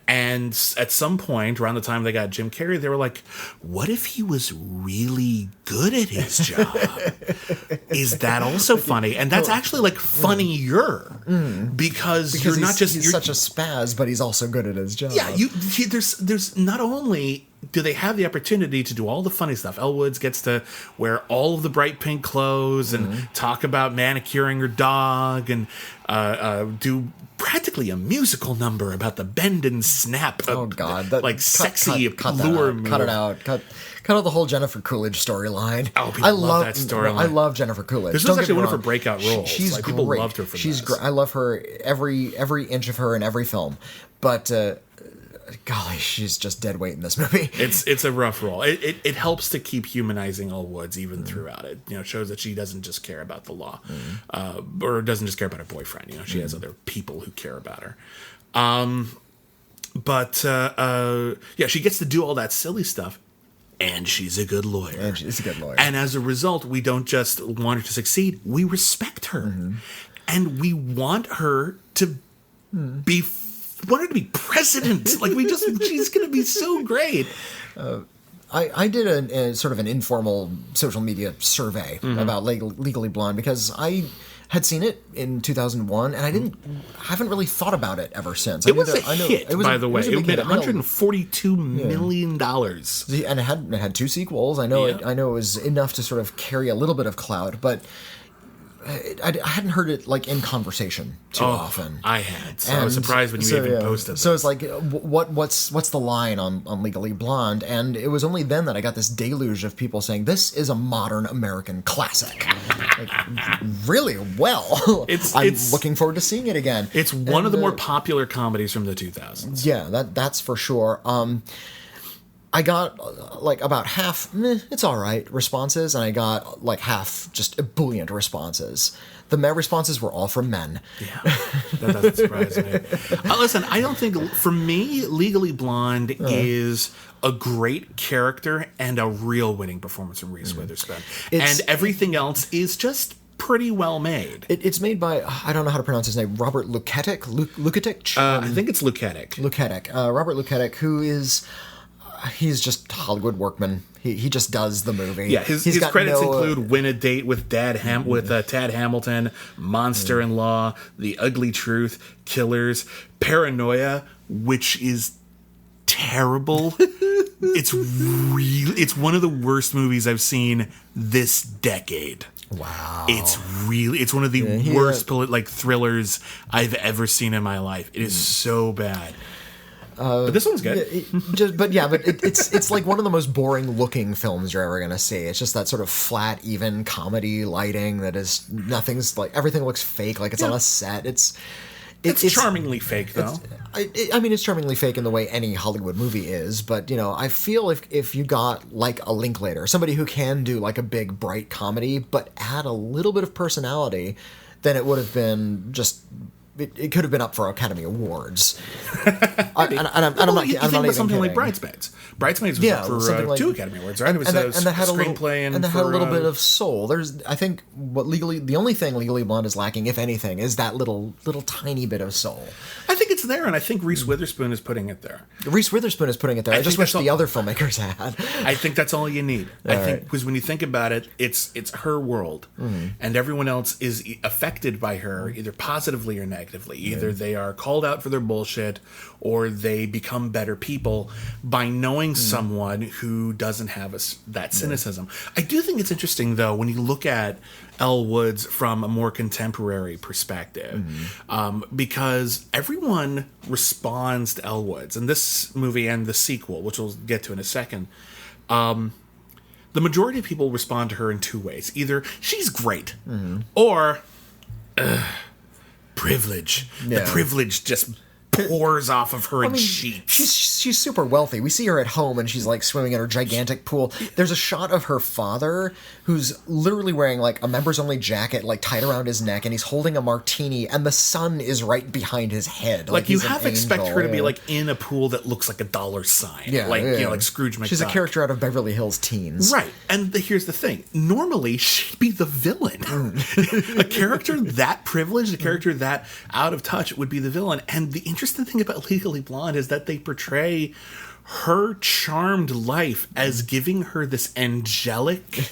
and at some point around the time they got Jim Carrey, they were like, what if he was really good at his job? Is that also funny? And that's actually like funnier because you're not just... He's such a spaz, but he's also good at his job. Yeah, there's not only... do they have the opportunity to do all the funny stuff? Elle Woods gets to wear all of the bright pink clothes and talk about manicuring her dog and do practically a musical number about the bend and snap. Oh, God. Sexy cut lure. Cut it out. Cut out the whole Jennifer Coolidge storyline. Oh, people love that storyline. I love Jennifer Coolidge. This was actually one of her breakout roles. She's great. People loved her for She's this. Great. I love her, every inch of her in every film. But... golly, she's just dead weight in this movie. It's a rough role. It helps to keep humanizing Elle Woods even throughout it. You know, it shows that she doesn't just care about the law, or doesn't just care about her boyfriend. You know, she has other people who care about her. She gets to do all that silly stuff, and she's a good lawyer. And as a result, we don't just want her to succeed; we respect her, and we want her to be. Want her to be president. Like she's going to be so great. I did a sort of an informal social media survey about Legally Blonde because I had seen it in 2001 and I haven't really thought about it ever since. It was a hit, by the way. It made $142 million. And it had 2 sequels. I know it was enough to sort of carry a little bit of clout, but I hadn't heard it like in conversation too often. I had, so I was surprised when you even posted. So it's like, what's the line on Legally Blonde? And it was only then that I got this deluge of people saying this is a modern American classic. Like, really well. I'm looking forward to seeing it again. It's one of the more popular comedies from the 2000s. Yeah, that's for sure. I got like about half, it's all right responses, and I got like half just ebullient responses. The responses were all from men. Yeah, that doesn't surprise me. Listen, I don't think, for me, Legally Blonde is a great character and a real winning performance from Reese Witherspoon. And everything else is just pretty well made. It's made by, I don't know how to pronounce his name, Robert Luketic? Luketic? I think it's Luketic. Robert Luketic, who is... he's just Hollywood workman. He just does the movie. Yeah, his credits include Win a Date with Tad Hamilton, Monster-in-Law, The Ugly Truth, Killers, Paranoia, which is terrible. It's one of the worst movies I've seen this decade. Wow. It's one of the worst thrillers I've ever seen in my life. It is so bad. But this one's good. It's like one of the most boring looking films you're ever going to see. It's just that sort of flat, even comedy lighting that is, everything looks fake, like it's on a set. It's charmingly fake, though. I mean, it's charmingly fake in the way any Hollywood movie is, but, I feel if you got, like, a Linklater, somebody who can do, like, a big, bright comedy, but add a little bit of personality, then it would have been just... It could have been up for Academy Awards. I'm not even something like kidding. Bridesmaids. Bridesmaids was up for 2 Academy Awards, right? It was a screenplay and that had a little bit of soul. I think the only thing Legally Blonde is lacking, if anything, is that little tiny bit of soul. I think it's there, and I think Reese Witherspoon is putting it there. Reese Witherspoon is putting it there. I just wish the other filmmakers had. I think that's all you need. I think because when you think about it, it's her world, and everyone else is affected by her, either positively or negatively. Either they are called out for their bullshit, or they become better people by knowing someone who doesn't have that cynicism. I do think it's interesting, though, when you look at Elle Woods from a more contemporary perspective, because everyone responds to Elle Woods. In this movie and the sequel, which we'll get to in a second, the majority of people respond to her in 2 ways. Either she's great, or... privilege. Yeah. The privilege just pours off of her in sheets. She's super wealthy. We see her at home and she's like swimming in her gigantic pool. There's a shot of her father who's literally wearing like a members only jacket like tied around his neck, and he's holding a martini, and the sun is right behind his head. Like you half expect her to be like in a pool that looks like a dollar sign. Yeah, like Scrooge McDuck. She's a character out of Beverly Hills Teens. Right. And here's the thing. Normally she'd be the villain. A character that privileged, a character that out of touch would be the villain. And the interesting thing about Legally Blonde is that they portray her charmed life as giving her this angelic,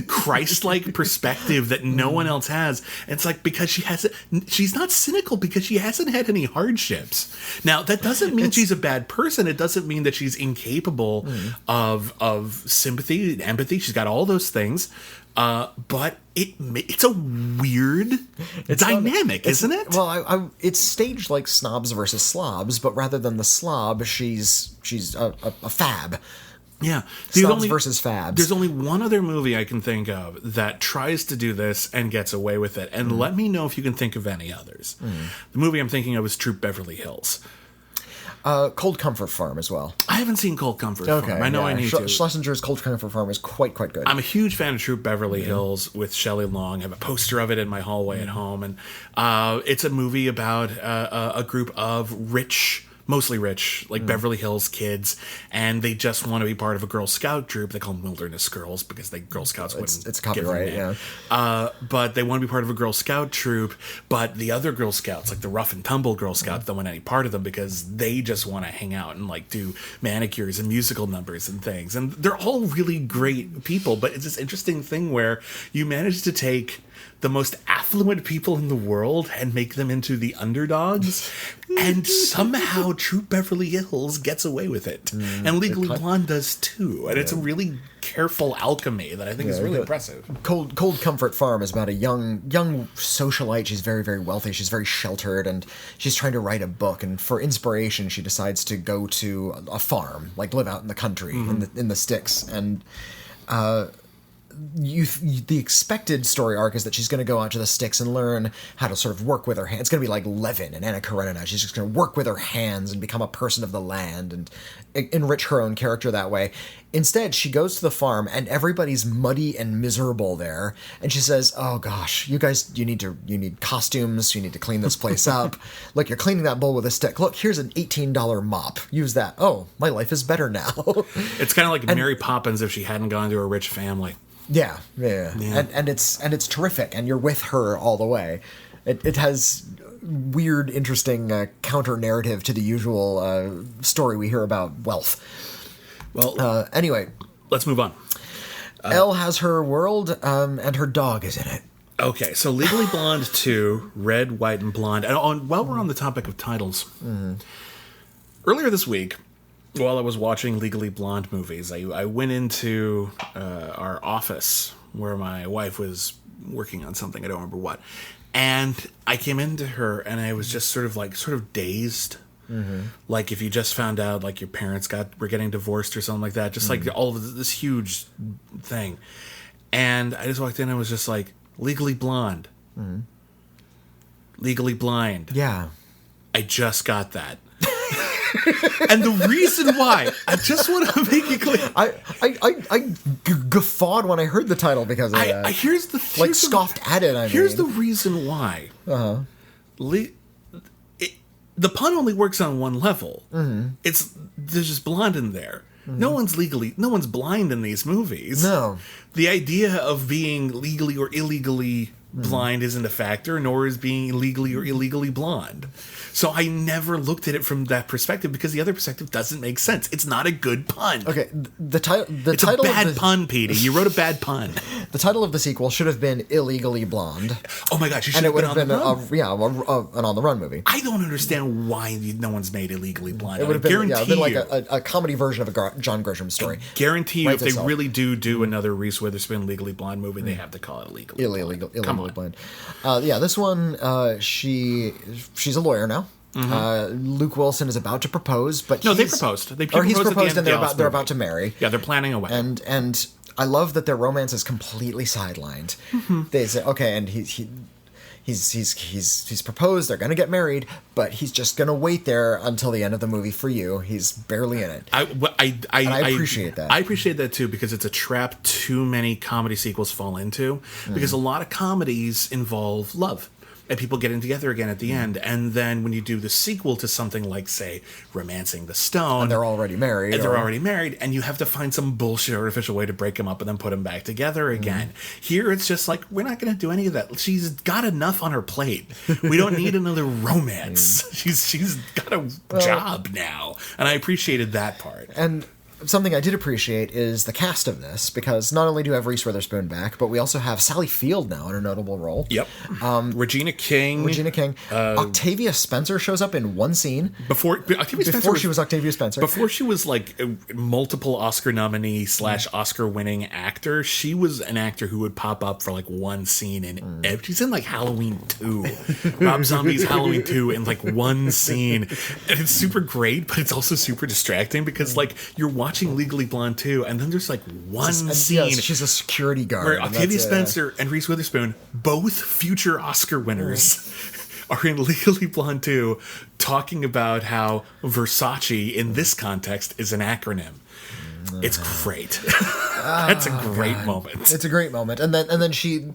Christ-like perspective that no one else has. And it's like, because she's not cynical because she hasn't had any hardships. Now, that doesn't mean she's a bad person. It doesn't mean that she's incapable of sympathy and empathy. She's got all those things. But it's a weird dynamic, isn't it? Well, it's staged like Snobs versus Slobs, but rather than the slob, she's a fab. Yeah. Snobs versus fabs. There's only one other movie I can think of that tries to do this and gets away with it. And let me know if you can think of any others. The movie I'm thinking of is Troop Beverly Hills. Cold Comfort Farm as well. I haven't seen Cold Comfort Farm. I know I need to. Schlesinger's Cold Comfort Farm is quite good. I'm a huge fan of Troop Beverly Hills with Shelley Long. I have a poster of it in my hallway at home. And it's a movie about a group of mostly rich, like Beverly Hills kids, and they just want to be part of a Girl Scout troop. They call them Wilderness Girls because Girl Scouts wouldn't. It's copyright, yeah. But they want to be part of a Girl Scout troop, but the other Girl Scouts, like the rough and tumble Girl Scouts, don't want any part of them because they just want to hang out and like do manicures and musical numbers and things. And they're all really great people, but it's this interesting thing where you manage to take the most affluent people in the world and make them into the underdogs, and somehow Troop Beverly Hills gets away with it, and Legally Blonde does too, and it's a really careful alchemy that I think is really impressive. Cold Comfort Farm is about a young socialite. She's very, very wealthy. She's very sheltered, and she's trying to write a book, and for inspiration she decides to go to a farm, like live out in the country, in the sticks, and the expected story arc is that she's going to go out to the sticks and learn how to sort of work with her hands. It's going to be like Levin and Anna Karenina. She's just going to work with her hands and become a person of the land and enrich her own character that way. Instead, she goes to the farm and everybody's muddy and miserable there. And she says, "Oh gosh, you guys, you need costumes. You need to clean this place up. Look, you're cleaning that bowl with a stick. Look, here's an $18 mop. Use that. Oh, my life is better now." It's kind of like Mary Poppins if she hadn't gone to a rich family. Yeah. And it's terrific, and you're with her all the way. It has weird, interesting counter narrative to the usual story we hear about wealth. Well, anyway, let's move on. Elle has her world, and her dog is in it. Okay, so Legally Blonde 2, Red, White, and Blonde. And while we're on the topic of titles, earlier this week, while I was watching Legally Blonde movies, I went into our office where my wife was working on something, I don't remember what, and I came into her and I was just sort of dazed. Like if you just found out like your parents were getting divorced or something like that, just like all of this huge thing. And I just walked in and I was just like, Legally Blonde. Legally Blind. Yeah. I just got that. And the reason why, I just want to make it clear. I guffawed when I heard the title because of that. Scoffed at it. Here's the reason why. The pun only works on one level. There's just blonde in there. No one's blind in these movies. No. The idea of being legally or illegally blind isn't a factor, nor is being legally or illegally blonde. So I never looked at it from that perspective because the other perspective doesn't make sense. It's not a good pun. Okay, the title. It's a bad pun, Petey. You wrote a bad pun. The title of the sequel should have been "Illegally Blonde." Oh my gosh, you should and have it would been have been an an on the run movie. I don't understand why no one's made Illegally Blonde. It would have been like a comedy version of a John Grisham story. I guarantee you, if they really do another Reese Witherspoon Legally Blonde movie, they have to call it Illegally Blonde. This one, she's a lawyer now. Luke Wilson is about to propose, but they proposed. He's proposed, and they're about to marry. Yeah, they're planning a wedding. And I love that their romance is completely sidelined. They say, okay, and he's proposed. They're going to get married, but he's just going to wait there until the end of the movie for you. He's barely in it. I appreciate that. I appreciate that too, because it's a trap too many comedy sequels fall into. Because a lot of comedies involve love. And people getting together again at the end. And then when you do the sequel to something like, say, Romancing the Stone. And they're already married. And you have to find some bullshit artificial way to break them up and then put them back together again. Here it's just like, we're not going to do any of that. She's got enough on her plate. We don't need another romance. She's got a job now. And I appreciated that part. And something I did appreciate is the cast of this, because not only do we have Reese Witherspoon back, but we also have Sally Field now in a notable role. Yep. Regina King. Octavia Spencer shows up in one scene. Before she was Octavia Spencer. Before she was like a multiple Oscar nominee / Oscar winning actor, she was an actor who would pop up for like one scene in she's in like Halloween 2. Rob Zombie's Halloween 2 in like one scene. And it's super great, but it's also super distracting because like you're watching Legally Blonde 2, and then there's like one scene. Yes, she's a security guard. Where Octavia Spencer and Reese Witherspoon, both future Oscar winners, are in Legally Blonde 2 talking about how Versace in this context is an acronym. It's great. That's a great moment. It's a great moment. And then she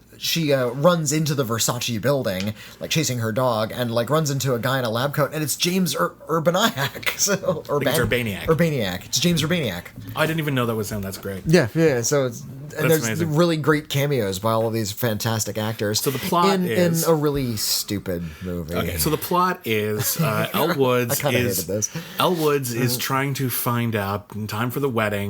runs into the Versace building, like chasing her dog, and like runs into a guy in a lab coat, and it's James Urbaniak. Urbaniak. It's James Urbaniak. I didn't even know that was him. That's great. Yeah. So there's amazing. Really great cameos by all of these fantastic actors. So the plot is in a really stupid movie. Okay, so the plot is Elle Woods is trying to find out in time for the wedding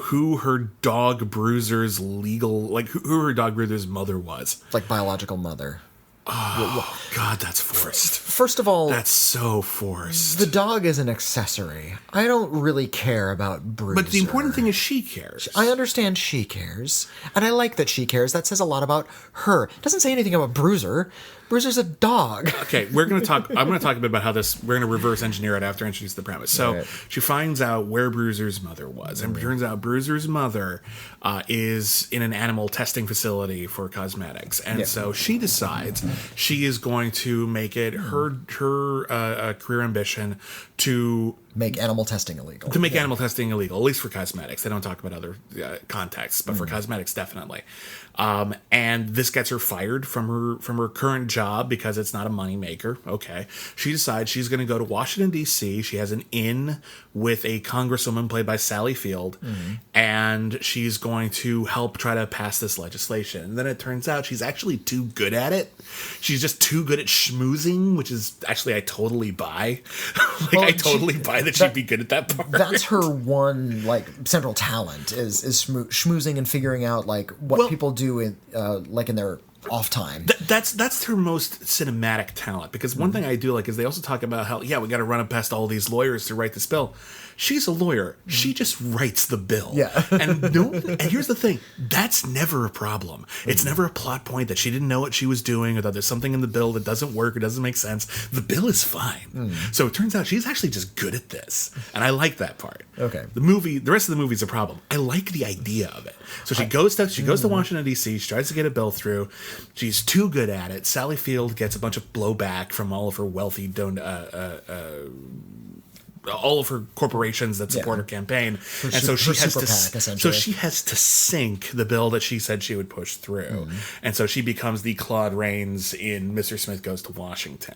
who her dog Bruiser's mother was. Like biological mother. Oh, God, that's forced. First of all... That's so forced. The dog is an accessory. I don't really care about Bruiser. But the important thing is she cares. I understand she cares. And I like that she cares. That says a lot about her. It doesn't say anything about Bruiser. Bruiser's a dog. Okay, I'm going to talk a bit about how this... We're going to reverse engineer it after I introduce the premise. So she finds out where Bruiser's mother was. And it turns out Bruiser's mother is in an animal testing facility for cosmetics. And so she decides she is going to make it her career ambition to make animal testing illegal. To make animal testing illegal, at least for cosmetics. They don't talk about other contexts, but for cosmetics, definitely. And this gets her fired from her current job because it's not a moneymaker. Okay. She decides she's going to go to Washington, D.C. She has an in with a congresswoman played by Sally Field, and she's going to help try to pass this legislation. And then it turns out she's actually too good at it. She's just too good at schmoozing, which is actually I totally buy. I totally buy that she'd be good at that part. That's her one central talent is schmoozing and figuring out what people do in their off time. That's her most cinematic talent, because one thing I do like is they also talk about how we got to run it past all these lawyers to write this bill. she's a lawyer. She just writes the bill. Yeah. And here's the thing. That's never a problem. It's never a plot point that she didn't know what she was doing, or that there's something in the bill that doesn't work or doesn't make sense. The bill is fine. So it turns out she's actually just good at this. And I like that part. Okay. The rest of the movie is a problem. I like the idea of it. So she goes to Washington, D.C. She tries to get a bill through. She's too good at it. Sally Field gets a bunch of blowback from all of her wealthy all of her corporations that support her campaign, and so she has to sink the bill that she said she would push through, and so she becomes the Claude Rains in Mr. Smith Goes to Washington.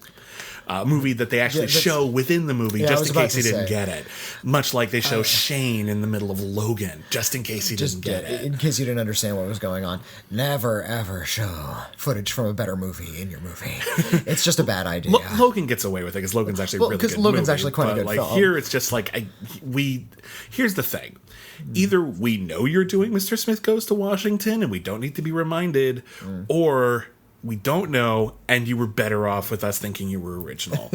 Movie that they actually show within the movie just in case he didn't get it. Much like they show Shane in the middle of Logan, just in case he didn't get it. In case you didn't understand what was going on. Never, ever show footage from a better movie in your movie. It's just a bad idea. Logan gets away with it because Logan's actually really good. Because Logan's actually quite a good film. Here, it's just like, here's the thing. Either we know you're doing Mr. Smith Goes to Washington and we don't need to be reminded, or we don't know, and you were better off with us thinking you were original.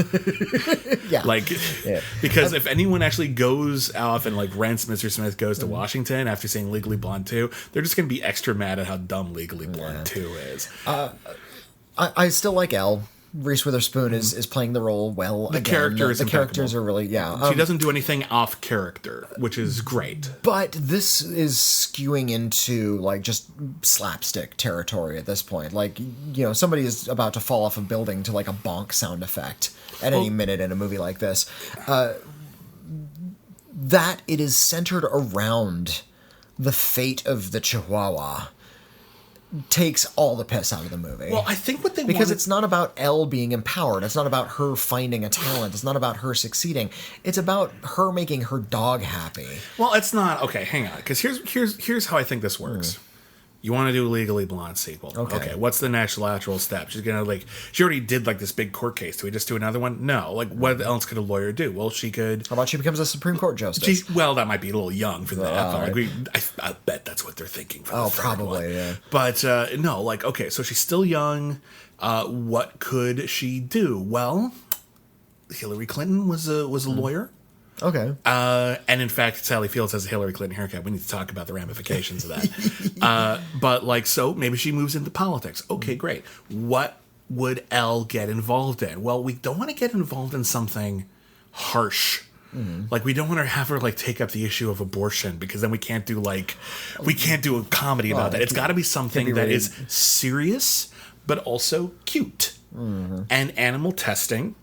Because if anyone actually goes off and rents Mr. Smith Goes to Washington after seeing Legally Blonde 2, they're just going to be extra mad at how dumb Legally Blonde 2 is. I still like Elle. Reese Witherspoon is playing the role well. The characters are really, she doesn't do anything off character, which is great. But this is skewing into just slapstick territory at this point. Somebody is about to fall off a building to a bonk sound effect at any minute in a movie like this. That it is centered around the fate of the Chihuahua takes all the piss out of the movie. Well, I think what because it's not about Elle being empowered. It's not about her finding a talent. It's not about her succeeding. It's about her making her dog happy. Well, it's not. Okay, hang on. Because here's how I think this works. You want to do a Legally Blonde sequel. Okay, what's the next lateral step? She's going to, she already did, this big court case. Do we just do another one? No. What else could a lawyer do? Well, she could... How about she becomes a Supreme Court justice? That might be a little young for that. I bet that's what they're thinking for the third probably, one. Yeah. But, no, okay, so she's still young. What could she do? Well, Hillary Clinton was a lawyer. Okay. And in fact, Sally Fields has a Hillary Clinton haircut. We need to talk about the ramifications of that. But so maybe she moves into politics. Okay, great. What would Elle get involved in? Well, we don't want to get involved in something harsh. We don't want to have her take up the issue of abortion, because then we can't do a comedy about that. It's got to be something that is serious but also cute. And animal testing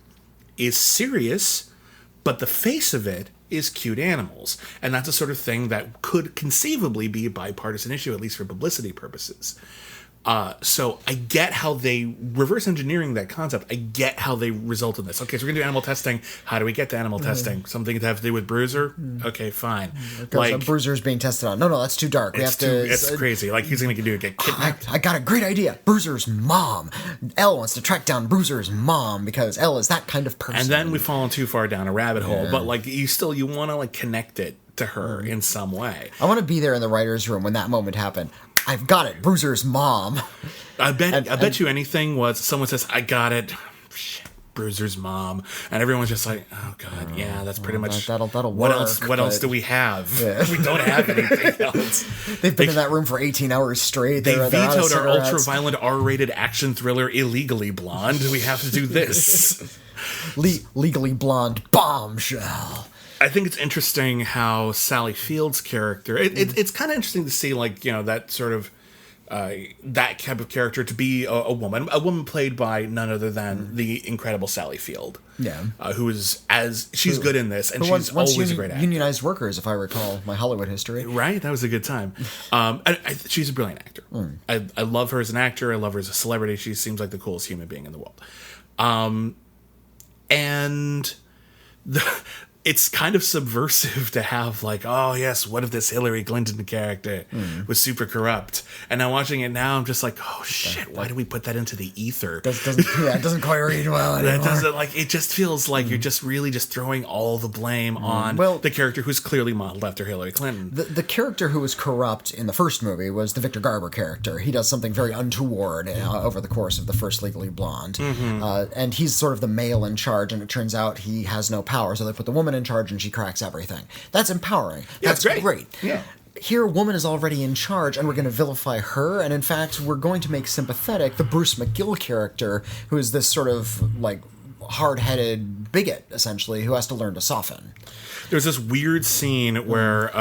is serious, but the face of it is cute animals. And that's the sort of thing that could conceivably be a bipartisan issue, at least for publicity purposes. So I get how they reverse engineering that concept. I get how they result in this. Okay, so we're going to do animal testing. How do we get to animal testing? Something to have to do with Bruiser? Okay, fine. Bruiser's being tested on. No, that's too dark. It's crazy. He's going to get kidnapped. I got a great idea. Bruiser's mom. Elle wants to track down Bruiser's mom because Elle is that kind of person. And then we've fallen too far down a rabbit hole. But you want to connect it to her in some way. I want to be there in the writer's room when that moment happened. I've got it. Bruiser's mom. I bet you anything was someone says, I got it. Shit, Bruiser's mom. And everyone's just like, oh God, yeah, that's pretty much that'll what work. What else do we have? Yeah. We don't have anything else. They've been in that room for 18 hours straight. They vetoed our ultra-violent R-rated action thriller Illegally Blonde. We have to do this. Legally Blonde bombshell. I think it's interesting how Sally Field's character... It's kind of interesting to see, that sort of... that type of character to be a woman. A woman played by none other than the incredible Sally Field. Yeah. Who is... she's good in this, and she's always a great actor. Unionized workers, if I recall my Hollywood history. Right? That was a good time. She's a brilliant actor. I love her as an actor. I love her as a celebrity. She seems like the coolest human being in the world. It's kind of subversive to have oh yes, what if this Hillary Clinton character was super corrupt? And now watching it now, I'm just like, oh shit, why do we put that into the ether? It doesn't quite read well anymore. That doesn't it just feels like you're just really just throwing all the blame on the character who's clearly modeled after Hillary Clinton. The character who was corrupt in the first movie was the Victor Garber character. He does something very untoward over the course of the first Legally Blonde. And he's sort of the male in charge, and it turns out he has no power, so they put the woman in charge and she cracks everything. That's empowering. Yeah, That's it's great. Yeah. Here, a woman is already in charge, and we're going to vilify her, and in fact, we're going to make sympathetic the Bruce McGill character, who is this sort of, like, hard-headed bigot, essentially, who has to learn to soften. There's this weird scene where,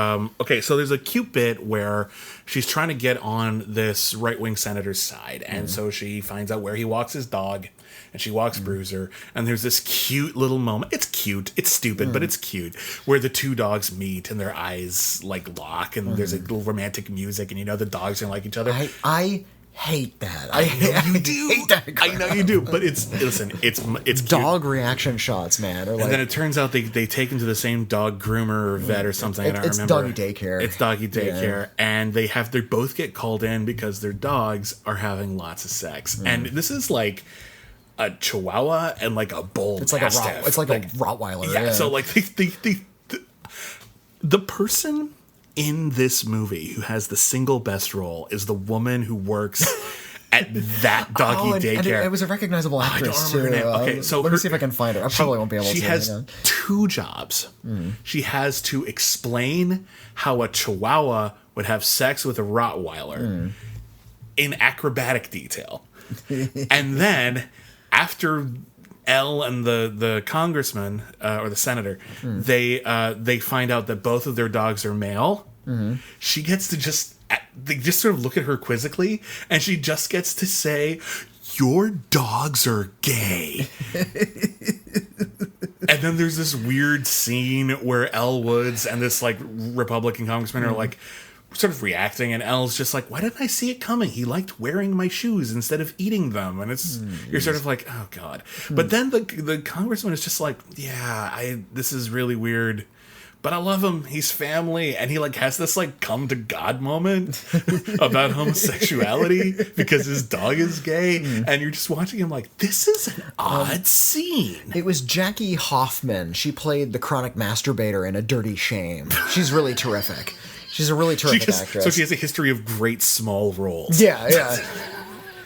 so there's a cute bit where she's trying to get on this right-wing senator's side, and so she finds out where he walks his dog, and she walks Bruiser, and there's this cute little moment. It's cute. It's stupid, but it's cute, where the two dogs meet, and their eyes, like, lock, and there's a little romantic music, and the dogs are like each other. I hate that. I hate that crap. I know you do, but it's cute. Dog reaction shots, man. And then it turns out they take him to the same dog groomer or vet or something. I don't remember. It's doggy daycare. It's doggy daycare, and they both get called in because their dogs are having lots of sex, and this is like a Chihuahua and like a bull. It's like Mastiff. a Rottweiler. Yeah. So like the person in this movie who has the single best role is the woman who works at that doggy daycare. And it was a recognizable actress, I don't remember her name. Okay, so let me see if I can find her. I probably won't be able to. She has two jobs. She has to explain how a Chihuahua would have sex with a Rottweiler in acrobatic detail. And then, after Elle and the congressman or the senator, they find out that both of their dogs are male. She gets to they just sort of look at her quizzically, and she just gets to say, "Your dogs are gay." And then there's this weird scene where Elle Woods and this like Republican congressman are like sort of reacting, and Elle's just like, "Why didn't I see it coming? He liked wearing my shoes instead of eating them." And you're sort of like, "Oh God." But then the congressman is just like, "Yeah, this is really weird, but I love him. He's family." And he like has this like come to God moment about homosexuality because his dog is gay. And you're just watching him like, this is an odd scene. It was Jackie Hoffman. She played the chronic masturbator in A Dirty Shame. She's really terrific. She's a really terrific actress. So she has a history of great small roles. Yeah.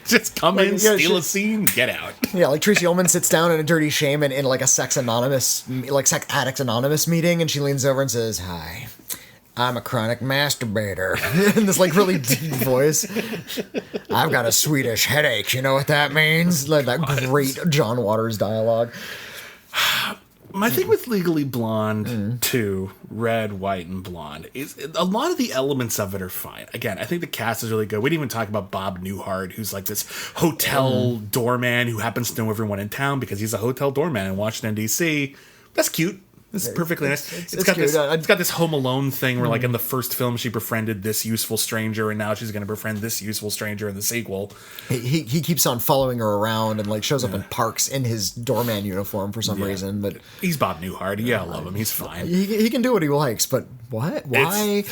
Just come in, steal a scene, get out. Yeah, like Tracy Ullman sits down in A Dirty Shame in like a Sex Addicts Anonymous meeting, and she leans over and says, "Hi, I'm a chronic masturbator." In this like really deep voice. "I've got a Swedish headache. You know what that means?" Like that great John Waters dialogue. My thing with Legally Blonde 2, Red, White, and Blonde, is a lot of the elements of it are fine. Again, I think the cast is really good. We didn't even talk about Bob Newhart, who's like this hotel doorman who happens to know everyone in town because he's a hotel doorman in Washington, D.C. That's cute. It's perfectly nice. It's got this Home Alone thing where, like, in the first film, she befriended this useful stranger, and now she's going to befriend this useful stranger in the sequel. He keeps on following her around and, like, shows up in parks in his doorman uniform for some reason. But he's Bob Newhart. Yeah, I love him. He's fine. He can do what he likes, but what? Why?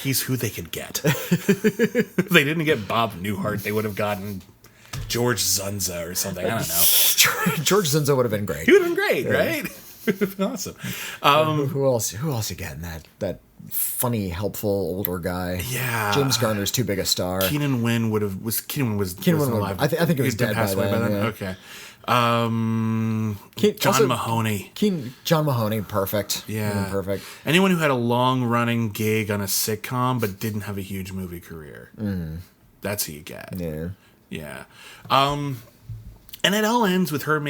He's who they could get. If they didn't get Bob Newhart, they would have gotten George Zunza or something. I don't know. George Zunza would have been great. He would have been great, right? Awesome. Who else you get in that funny, helpful older guy? Yeah, James Garner's too big a star. Keenan Wynn was alive. I think he was dead by then. Yeah. Okay. John Mahoney. John Mahoney, perfect. Yeah, perfect. Anyone who had a long running gig on a sitcom but didn't have a huge movie career. That's who you get. Yeah. And it all ends with her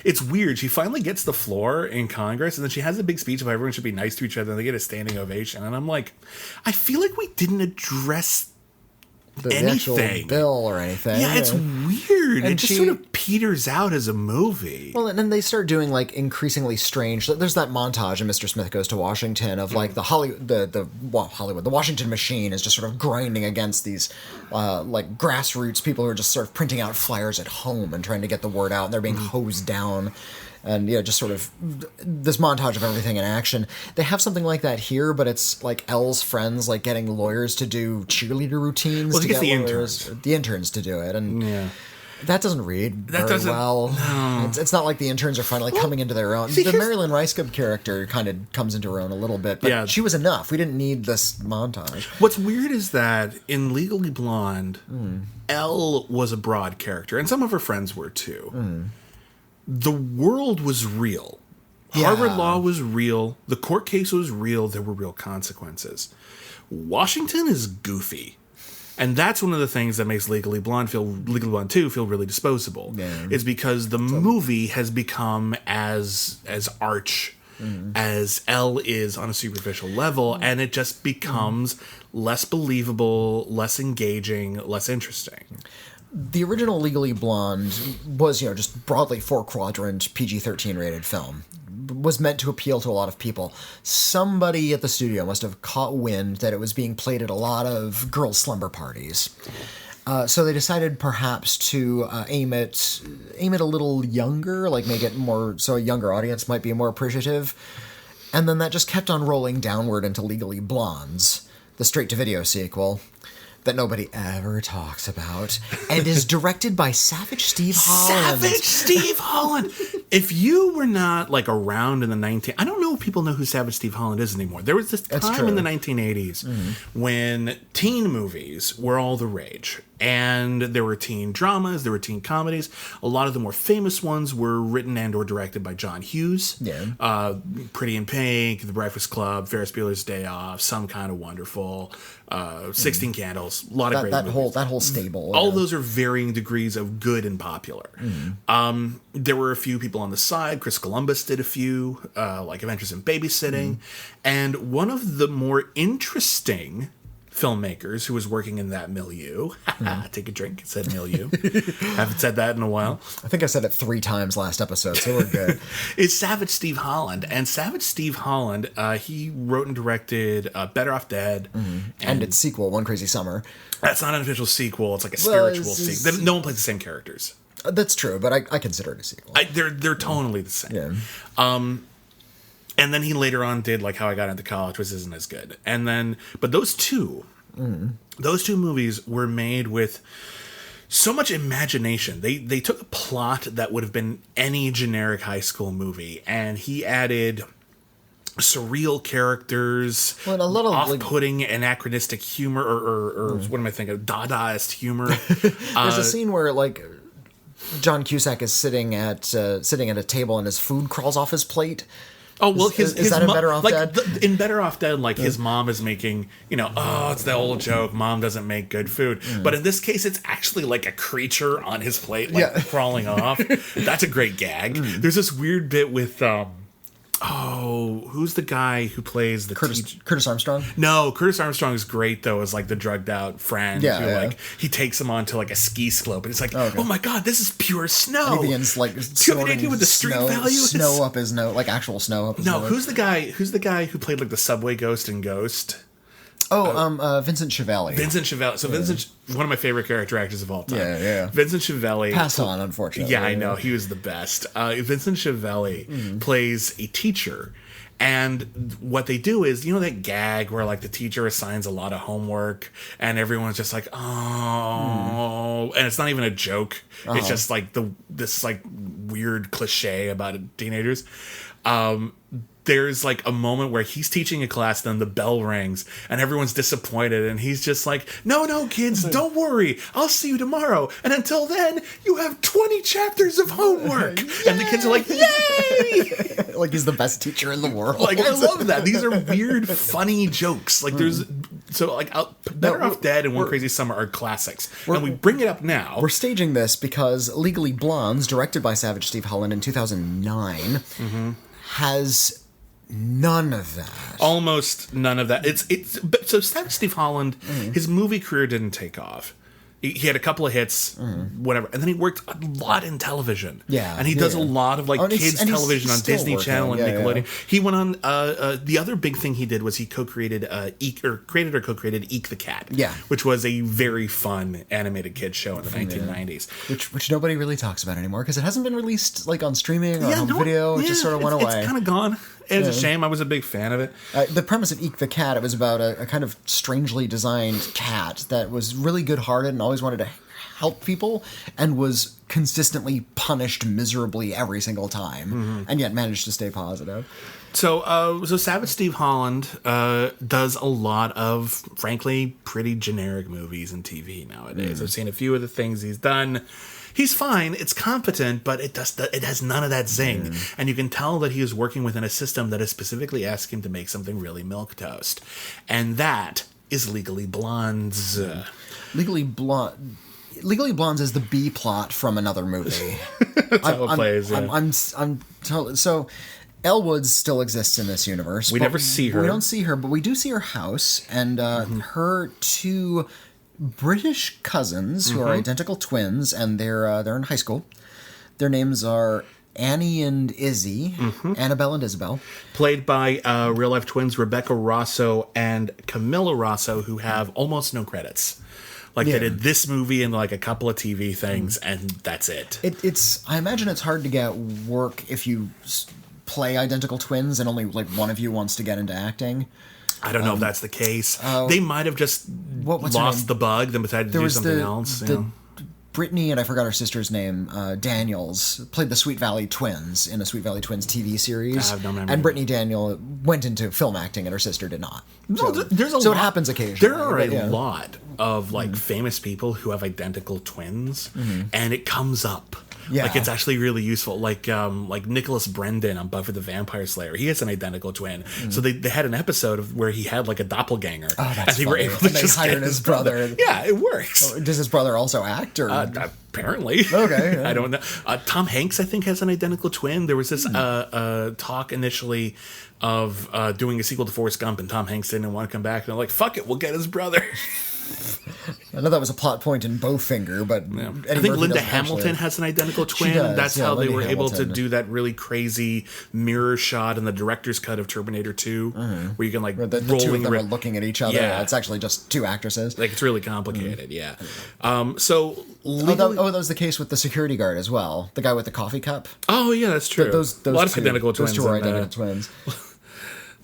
it's weird. She finally gets the floor in Congress, and then she has a big speech of how everyone should be nice to each other, and they get a standing ovation. And I'm like, I feel like we didn't address the actual bill or anything. Yeah, it's weird. And it just sort of peters out as a movie. Well, and then they start doing like increasingly strange. There's that montage in Mr. Smith Goes to Washington of like the Washington machine is just sort of grinding against these like grassroots people who are just sort of printing out flyers at home and trying to get the word out, and they're being hosed down. And just sort of this montage of everything in action. They have something like that here, but it's like Elle's friends like getting lawyers to do cheerleader routines. Well, to get the interns to do it, and that doesn't read very well. No. It's not like the interns are finally coming into their own. The Marilyn Ricegub character kind of comes into her own a little bit, but she was enough. We didn't need this montage. What's weird is that in Legally Blonde, Elle was a broad character, and some of her friends were too. The world was real. Harvard Law was real. The court case was real. There were real consequences. Washington is goofy. And that's one of the things that makes Legally Blonde 2 feel really disposable. Yeah. Is because the movie has become as arch as Elle is on a superficial level, and it just becomes less believable, less engaging, less interesting. The original Legally Blonde was, just broadly 4-quadrant PG-13 rated film. Was meant to appeal to a lot of people. Somebody at the studio must have caught wind that it was being played at a lot of girls' slumber parties. So they decided perhaps to aim it a little younger, like make it more so a younger audience might be more appreciative. And then that just kept on rolling downward into Legally Blondes, the straight-to-video sequel that nobody ever talks about, and is directed by Savage Steve Holland. Savage Steve Holland! If you were not, around in the I don't know if people know who Savage Steve Holland is anymore. There was this time in the 1980s when teen movies were all the rage. And there were teen dramas, there were teen comedies. A lot of the more famous ones were written and or directed by John Hughes. Yeah. Pretty in Pink, The Breakfast Club, Ferris Bueller's Day Off, Some Kind of Wonderful, 16 Candles, a lot of great movies. That whole stable. All those are varying degrees of good and popular. There were a few people on the side. Chris Columbus did a few, like Adventures in Babysitting. And one of the more interesting filmmakers who was working in that milieu. Take a drink. It said milieu. Haven't said that in a while. I think I said it 3 times last episode, so we're good. It's Savage Steve Holland. And Savage Steve Holland, he wrote and directed Better Off Dead. And its sequel, One Crazy Summer. That's not an official sequel. It's like a spiritual sequel. No one plays the same characters. That's true, but I consider it a sequel. They're tonally the same. Yeah. And then he later on did How I Got Into College, which isn't as good. And then, but those two movies were made with so much imagination. They took a plot that would have been any generic high school movie, and he added surreal characters, a lot of off-putting anachronistic humor, or what am I thinking? Dadaist humor. There's a scene where John Cusack is sitting at a table and his food crawls off his plate. Oh, well, his that in Better Off Dead? In Better Off Dead, his mom is making, it's the old joke, mom doesn't make good food. But in this case, it's actually a creature on his plate, crawling off. That's a great gag. There's this weird bit with, who's the guy who plays the Curtis Armstrong? No, Curtis Armstrong is great, though, as the drugged out friend. Who, he takes him onto a ski slope, and it's oh my god, this is pure snow. And he begins do you have any idea what the street value is? Snow up his nose, actual snow up his nose. No, who's the guy who played the subway ghost in Ghost? Vincent Schiavelli. Vincent Schiavelli. So Vincent, one of my favorite character actors of all time. Yeah. Vincent Schiavelli. Passed on, unfortunately. Yeah, I know. He was the best. Vincent Schiavelli plays a teacher. And what they do is, that gag where the teacher assigns a lot of homework and everyone's just and it's not even a joke. It's just this weird cliche about teenagers. There's a moment where he's teaching a class, then the bell rings and everyone's disappointed, and he's just no kids, don't worry, I'll see you tomorrow, and until then you have 20 chapters of homework. And the kids are yay. He's the best teacher in the world. I love that. These are weird funny jokes. There's Better Off Dead and One Crazy Summer are classics, and we bring it up now. We're staging this because Legally Blondes, directed by Savage Steve Holland in 2009, has none of that. Almost none of that. So Savage Steve Holland, his movie career didn't take off. He had a couple of hits, whatever, and then he worked a lot in television. Yeah, and he does a lot of kids television on Disney Channel and Nickelodeon. Yeah. He went on. The other big thing he did was he co-created co-created Eek the Cat. Yeah, which was a very fun animated kids show in the 1990s. Which nobody really talks about anymore because it hasn't been released on streaming or home video. It just sort of went away. It's kind of gone. It's a shame. I was a big fan of it. The premise of Eek the Cat, it was about a kind of strangely designed cat that was really good-hearted and always wanted to help people and was consistently punished miserably every single time and yet managed to stay positive. So Savage Steve Holland does a lot of, frankly, pretty generic movies and TV nowadays. I've seen a few of the things he's done. He's fine. It's competent, but it has none of that zing. And you can tell that he is working within a system that is specifically asking him to make something really milquetoast. And that is Legally Blonde's. Legally Blonde's is the B plot from another movie. That's how it plays. I'm totally so. Elle Woods still exists in this universe. We never see her. We don't see her, but we do see her house and her two British cousins who are identical twins, and they're in high school. Their names are Annie and Izzy, Annabelle and Isabel. Played by real-life twins Rebecca Rosso and Camilla Rosso, who have almost no credits. Like, they did this movie and, like, a couple of TV things, and that's it. I imagine it's hard to get work if you play identical twins and only, like, one of you wants to get into acting. I don't know if that's the case. They might have just lost the bug, then decided to do something else. Brittany, and I forgot her sister's name, Daniels, played the Sweet Valley Twins in a Sweet Valley Twins TV series. I have no memory. And Brittany Daniel went into film acting, and her sister did not. No, so it happens occasionally. There are a lot of, like, famous people who have identical twins, and it comes up. Yeah. Like, it's actually really useful. Like Nicholas Brendan on Buffy the Vampire Slayer. He has an identical twin. So they had an episode where he had, like, a doppelganger. Oh, that's and they were able to just hired his brother. Yeah, it works. Does his brother also act? Or? Apparently. Okay. Yeah. I don't know. Tom Hanks, I think, has an identical twin. There was this talk initially of doing a sequel to Forrest Gump, and Tom Hanks didn't want to come back. And they're like, fuck it, we'll get his brother. I know that was a plot point in Bowfinger, but I think Linda Hamilton has an identical twin. That's how they were able to do that really crazy mirror shot in the director's cut of Terminator 2, where you can, like, the two of them are looking at each other. Yeah. It's actually just two actresses. Like, it's really complicated. Yeah. That was the case with the security guard as well. The guy with the coffee cup. Oh yeah, that's true. Those a lot of identical twins. Those two are identical twins.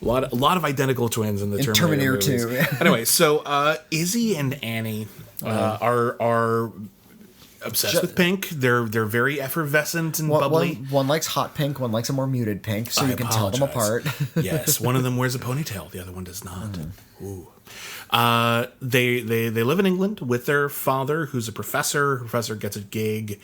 A lot of identical twins in the Terminator 2. Anyway, so Izzy and Annie are obsessed with pink. They're very effervescent and bubbly. One likes hot pink, one likes a more muted pink, so you can tell them apart. Yes, one of them wears a ponytail, the other one does not. Ooh. They live in England with their father, who's a professor. The professor gets a gig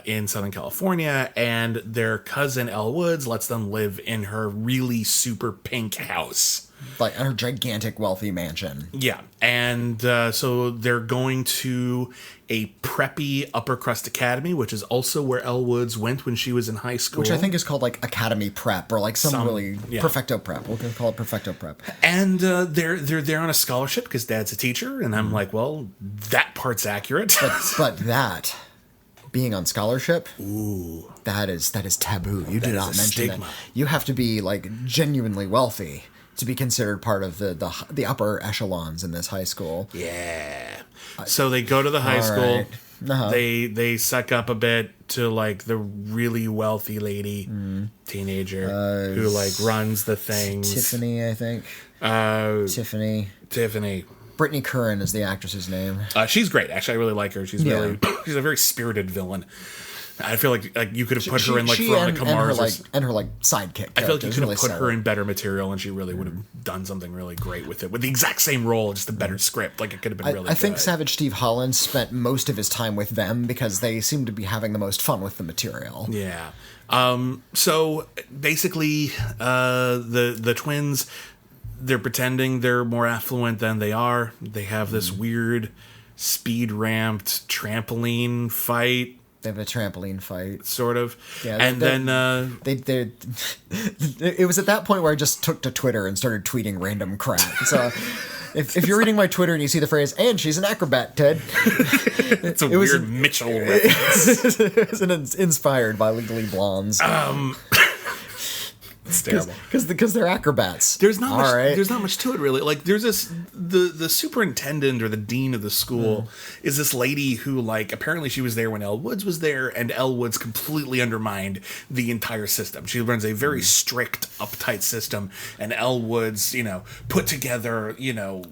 in Southern California, and their cousin Elle Woods lets them live in her really super pink house. Like her gigantic wealthy mansion. Yeah, and so they're going to a preppy upper crust academy, which is also where Elle Woods went when she was in high school. Which I think is called like Academy Prep or like some really Perfecto Prep. We'll call it Perfecto Prep. And they're there on a scholarship because Dad's a teacher, and I'm like, well, that part's accurate. But that being on scholarship, ooh, that is taboo. You do not mention stigma. that. You have to be like genuinely wealthy to be considered part of the upper echelons in this high school. Yeah. So they go to the high school. Right. Uh-huh. They suck up a bit to like the really wealthy lady teenager who like runs the things. Tiffany, I think. Tiffany. Brittany Curran is the actress's name. She's great. Actually, I really like her. She's she's a very spirited villain. I feel like you could have put her in like Veronica Mars and her sidekick. I feel like you could have put her in better material, and she really would have done something really great with it, with the exact same role, just a better script. Like it could have been really good. I think Savage Steve Holland spent most of his time with them because they seem to be having the most fun with the material. Yeah. So basically, the twins, they're pretending they're more affluent than they are. They have this weird speed ramped trampoline fight. They have a trampoline fight, sort of. Yeah, and then it was at that point where I just took to Twitter and started tweeting random crap. So if you're reading my Twitter and you see the phrase "and she's an acrobat," Ted, it's a weird Mitchell reference. It was inspired by Legally Blondes. It's terrible because they're acrobats. There's not much to it really. Like there's this the superintendent or the dean of the school is this lady who like apparently she was there when Elle Woods was there, and Elle Woods completely undermined the entire system. She runs a very strict, uptight system, and Elle Woods, put together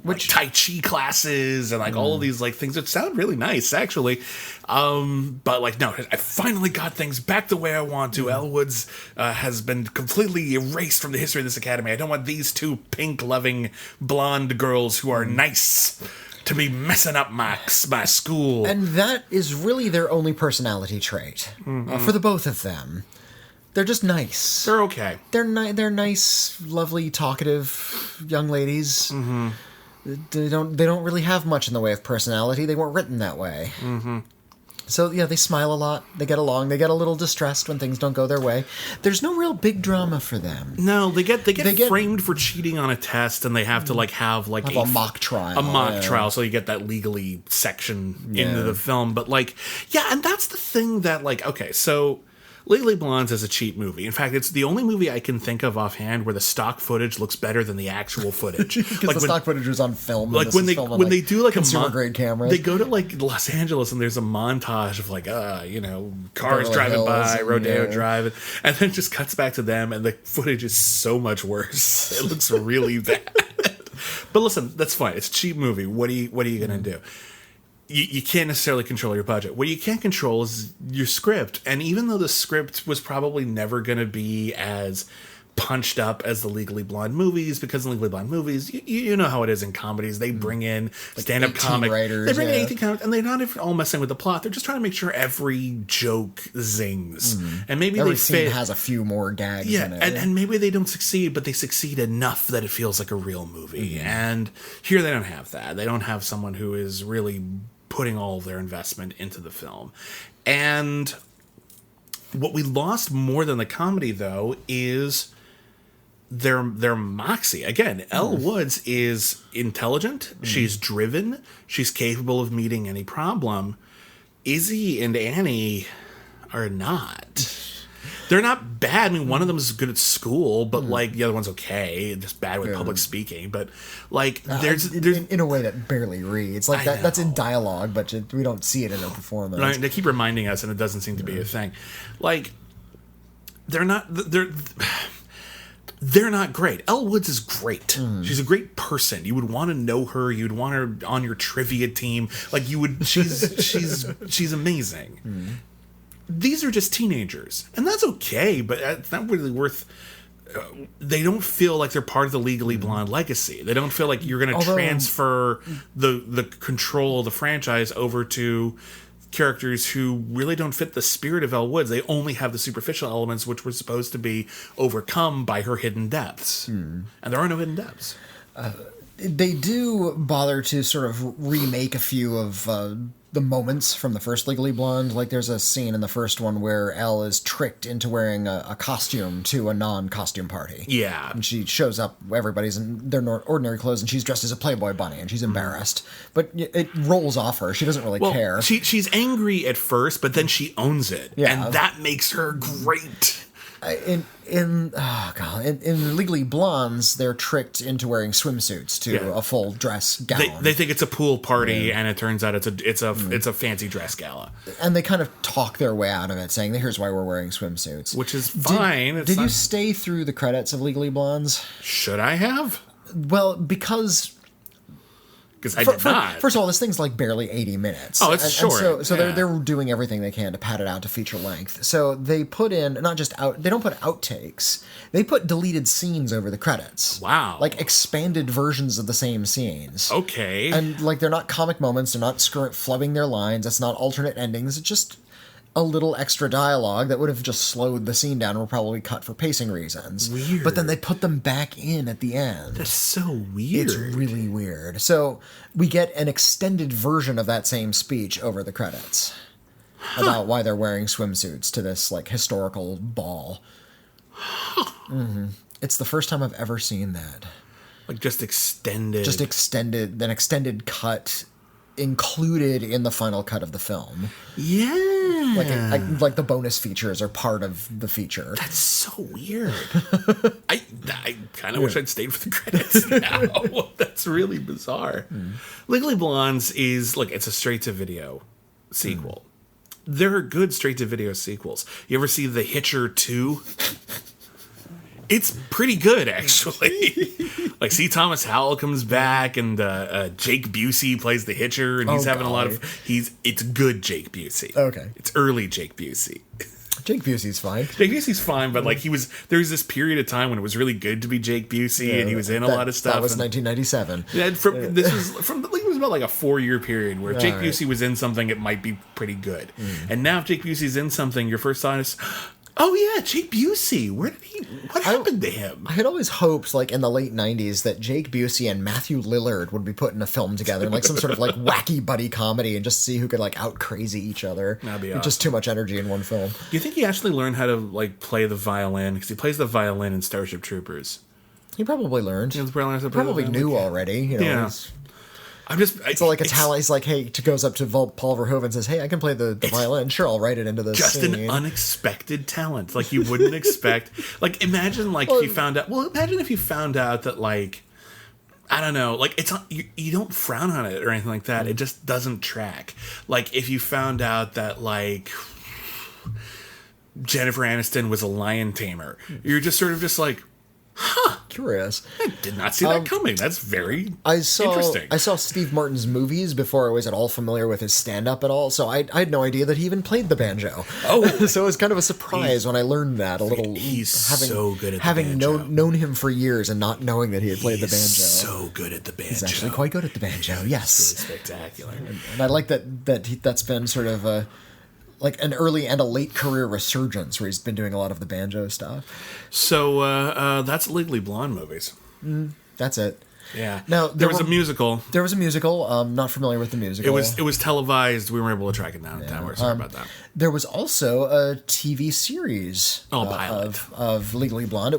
like Tai Chi classes and like all of these like things that sound really nice actually. But like no, I finally got things back the way I want to. Elle Woods has been completely erased from the history of this academy. I don't want these two pink-loving blonde girls who are nice to be messing up my school. And that is really their only personality trait for the both of them. They're just nice. They're okay. They're nice, lovely, talkative young ladies. Mm-hmm. They don't really have much in the way of personality. They weren't written that way. Mm-hmm. So, yeah, they smile a lot. They get along. They get a little distressed when things don't go their way. There's no real big drama for them. No, they get framed for cheating on a test, and they have to have a mock trial. A mock trial, so you get that legally section into the film. But and that's the thing that okay, so Legally Blonde's is a cheap movie. In fact, it's the only movie I can think of offhand where the stock footage looks better than the actual footage. Because the stock footage was on film. When they do consumer grade cameras, they go to Los Angeles and there's a montage of cars driving by, Rodeo Drive, and then it just cuts back to them, and the footage is so much worse. It looks really bad. But listen, that's fine. It's a cheap movie. What are you gonna do? You can't necessarily control your budget. What you can't control is your script. And even though the script was probably never going to be as punched up as the Legally Blonde movies, because in Legally Blonde movies, you know how it is in comedies. They bring in stand-up comic writers. They bring in 18 comics, and they're not even all messing with the plot. They're just trying to make sure every joke zings. Mm-hmm. And maybe every scene has a few more gags in it. And maybe they don't succeed, but they succeed enough that it feels like a real movie. Mm-hmm. And here they don't have that. They don't have someone who is really putting all of their investment into the film. And what we lost more than the comedy, though, is their moxie. Again, Elle Woods is intelligent. She's driven. She's capable of meeting any problem. Izzy and Annie are not. They're not bad. I mean, one of them is good at school, but the other one's okay. Just bad with public speaking. But there's in a way that barely reads. That's in dialogue, but we don't see it in a performance. They keep reminding us, and it doesn't seem to be a thing. They're not great. Elle Woods is great. She's a great person. You would want to know her. You'd want her on your trivia team. She's amazing. These are just teenagers, and that's okay, but it's not really worth. They don't feel like they're part of the Legally Blonde legacy. They don't feel like you're going to transfer the control of the franchise over to characters who really don't fit the spirit of Elle Woods. They only have the superficial elements, which were supposed to be overcome by her hidden depths, and there are no hidden depths. They do bother to sort of remake a few of the moments from the first Legally Blonde. There's a scene in the first one where Elle is tricked into wearing a costume to a non-costume party. Yeah. And she shows up, everybody's in their ordinary clothes, and she's dressed as a Playboy bunny, and she's embarrassed. But it rolls off her. She doesn't really care. She's angry at first, but then she owns it. Yeah. And that makes her great. In Legally Blondes, they're tricked into wearing swimsuits to a full dress gala. They think it's a pool party, and it turns out it's a fancy dress gala. And they kind of talk their way out of it, saying, "Here's why we're wearing swimsuits," which is fine. Did you stay through the credits of Legally Blondes? Should I have? Well, because I did not. First of all, this thing's barely 80 minutes. Oh, it's short. So they're doing everything they can to pad it out to feature length. So they put in, they don't put outtakes. They put deleted scenes over the credits. Wow. Expanded versions of the same scenes. Okay. And they're not comic moments. They're not flubbing their lines. It's not alternate endings. It's just a little extra dialogue that would have just slowed the scene down and were probably cut for pacing reasons. Weird. But then they put them back in at the end. That's so weird. It's really weird. So we get an extended version of that same speech over the credits about why they're wearing swimsuits to this historical ball. It's the first time I've ever seen that. Just extended. An extended cut included in the final cut of the film. Yeah. Like the bonus features are part of the feature. That's so weird. I kind of wish I'd stayed for the credits now. That's really bizarre. Legally Blondes is, it's a straight-to-video sequel. There are good straight-to-video sequels. You ever see The Hitcher 2? It's pretty good, actually. C. Thomas Howell comes back, and Jake Busey plays the Hitcher, and he's having a lot of... It's good Jake Busey. Okay. It's early Jake Busey. Jake Busey's fine. Jake Busey's fine, but there was this period of time when it was really good to be Jake Busey, and he was in a lot of stuff. That was 1997. This was from the about like a 4-year period where if Jake Busey was in something, it might be pretty good. And now if Jake Busey's in something, your first thought is, oh yeah, Jake Busey. What happened to him? I had always hoped, like in the late 90s, that Jake Busey and Matthew Lillard would be put in a film together in like some sort of like wacky buddy comedy and just see who could like out crazy each other. That'd be Just too much energy in one film. Do you think he actually learned how to like play the violin? Because he plays the violin in Starship Troopers. He probably learned. He probably knew already. You know, yeah. It's like a talent. He's like, hey, goes up to Paul Verhoeven and says, hey, I can play the violin. Sure, I'll write it into this just scene. An unexpected talent. Like, you wouldn't expect. Like, imagine, like, if you found out. Well, imagine if you found out that, like, I don't know, like, it's not, you don't frown on it or anything like that. It just doesn't track. Like, if you found out that, like, Jennifer Aniston was a lion tamer, you're just sort of just like, huh. Curious. I did not see that coming. That's very interesting. I saw Steve Martin's movies before I was at all familiar with his stand-up at all, so I had no idea that he even played the banjo. Oh. So it was kind of a surprise when I learned that a little. He's so good at the having banjo. known him for years and not knowing that he had played the banjo. So good at the banjo. He's actually quite good at the banjo, yes. It's spectacular. And I like that's been sort of like an early and a late career resurgence where he's been doing a lot of the banjo stuff. So that's Legally Blonde movies. That's it. Yeah. Now there was a musical. There was a musical. Not familiar with the musical. It was televised. We weren't able to track it down in time. We're sorry about that. There was also a TV series pilot of Legally Blonde.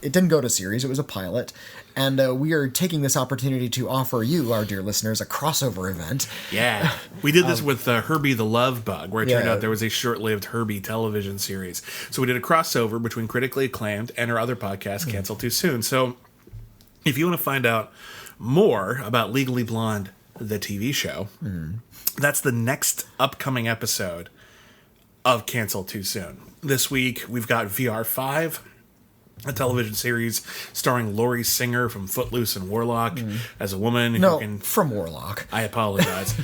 It didn't go to series. It was a pilot. And we are taking this opportunity to offer you, our dear listeners, a crossover event. Yeah. We did this with Herbie the Love Bug, where it turned out there was a short-lived Herbie television series. So we did a crossover between Critically Acclaimed and our other podcast, Cancel Too Soon. So if you want to find out more about Legally Blonde, the TV show, that's the next upcoming episode of Cancel Too Soon. This week, we've got VR5, a television series starring Laurie Singer from Footloose and Warlock as a woman who can... from Warlock. I apologize.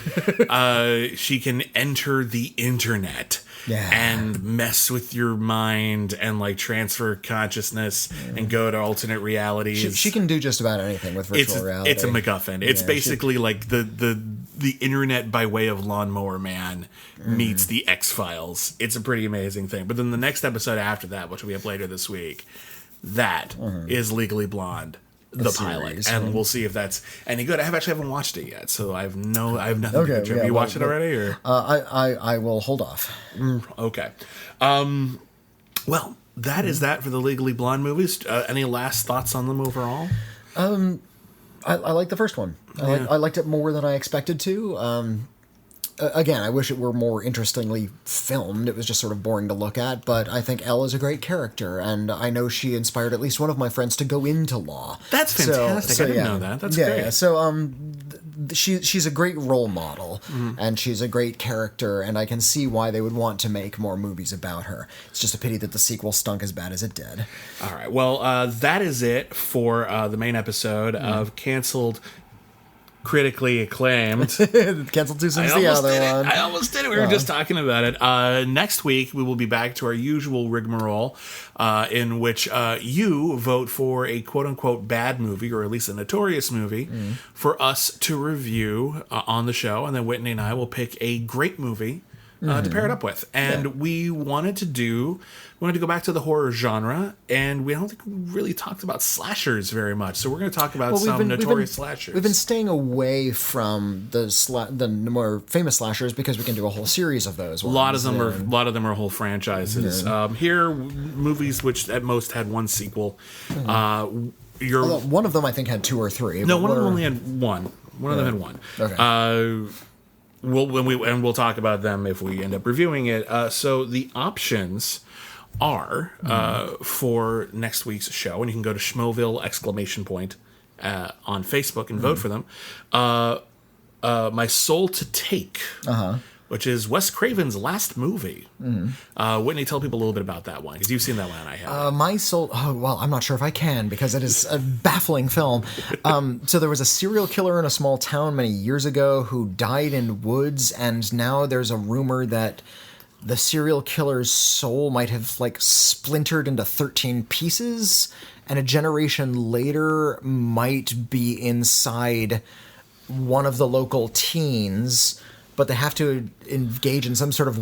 She can enter the internet and mess with your mind and like transfer consciousness and go to alternate realities. She can do just about anything with virtual reality. It's a MacGuffin. It's basically like the internet by way of Lawnmower Man meets the X-Files. It's a pretty amazing thing. But then the next episode after that, which will be up later this week, that is Legally Blonde, the pilot, and we'll see if that's any good. I haven't watched it yet, so I have nothing to contribute. Have you watched it already, or I will hold off. Okay. Well, that is that for the Legally Blonde movies. Any last thoughts on them overall? I like the first one. I liked it more than I expected to. Again, I wish it were more interestingly filmed. It was just sort of boring to look at, but I think Elle is a great character, and I know she inspired at least one of my friends to go into law. That's fantastic. I didn't know that. That's great. Yeah, so she's a great role model, and she's a great character, and I can see why they would want to make more movies about her. It's just a pity that the sequel stunk as bad as it did. All right. Well, that is it for the main episode of Canceled Critically Acclaimed. Cancel Too Soon's the other one. I almost did it. We were just talking about it. Next week, we will be back to our usual rigmarole in which you vote for a quote-unquote bad movie, or at least a notorious movie, for us to review on the show. And then Whitney and I will pick a great movie to pair it up with. And we wanted to go back to the horror genre, and we don't think we really talked about slashers very much. So we're going to talk about some notorious slashers. We've been staying away from the more famous slashers because we can do a whole series of those. A lot of them are whole franchises. Here, movies which at most had one sequel. One of them I think had 2 or 3. No, one of them only had one. One of them had one. Okay. We'll talk about them if we end up reviewing it. So the options are for next week's show, and you can go to Schmoville ! On Facebook and vote for them. My Soul to Take, which is Wes Craven's last movie. Whitney, tell people a little bit about that one, because you've seen that one and I haven't. My Soul... Oh, well, I'm not sure if I can, because it is a baffling film. So there was a serial killer in a small town many years ago who died in woods, and now there's a rumor that the serial killer's soul might have, like, splintered into 13 pieces, and a generation later might be inside one of the local teens, but they have to engage in some sort of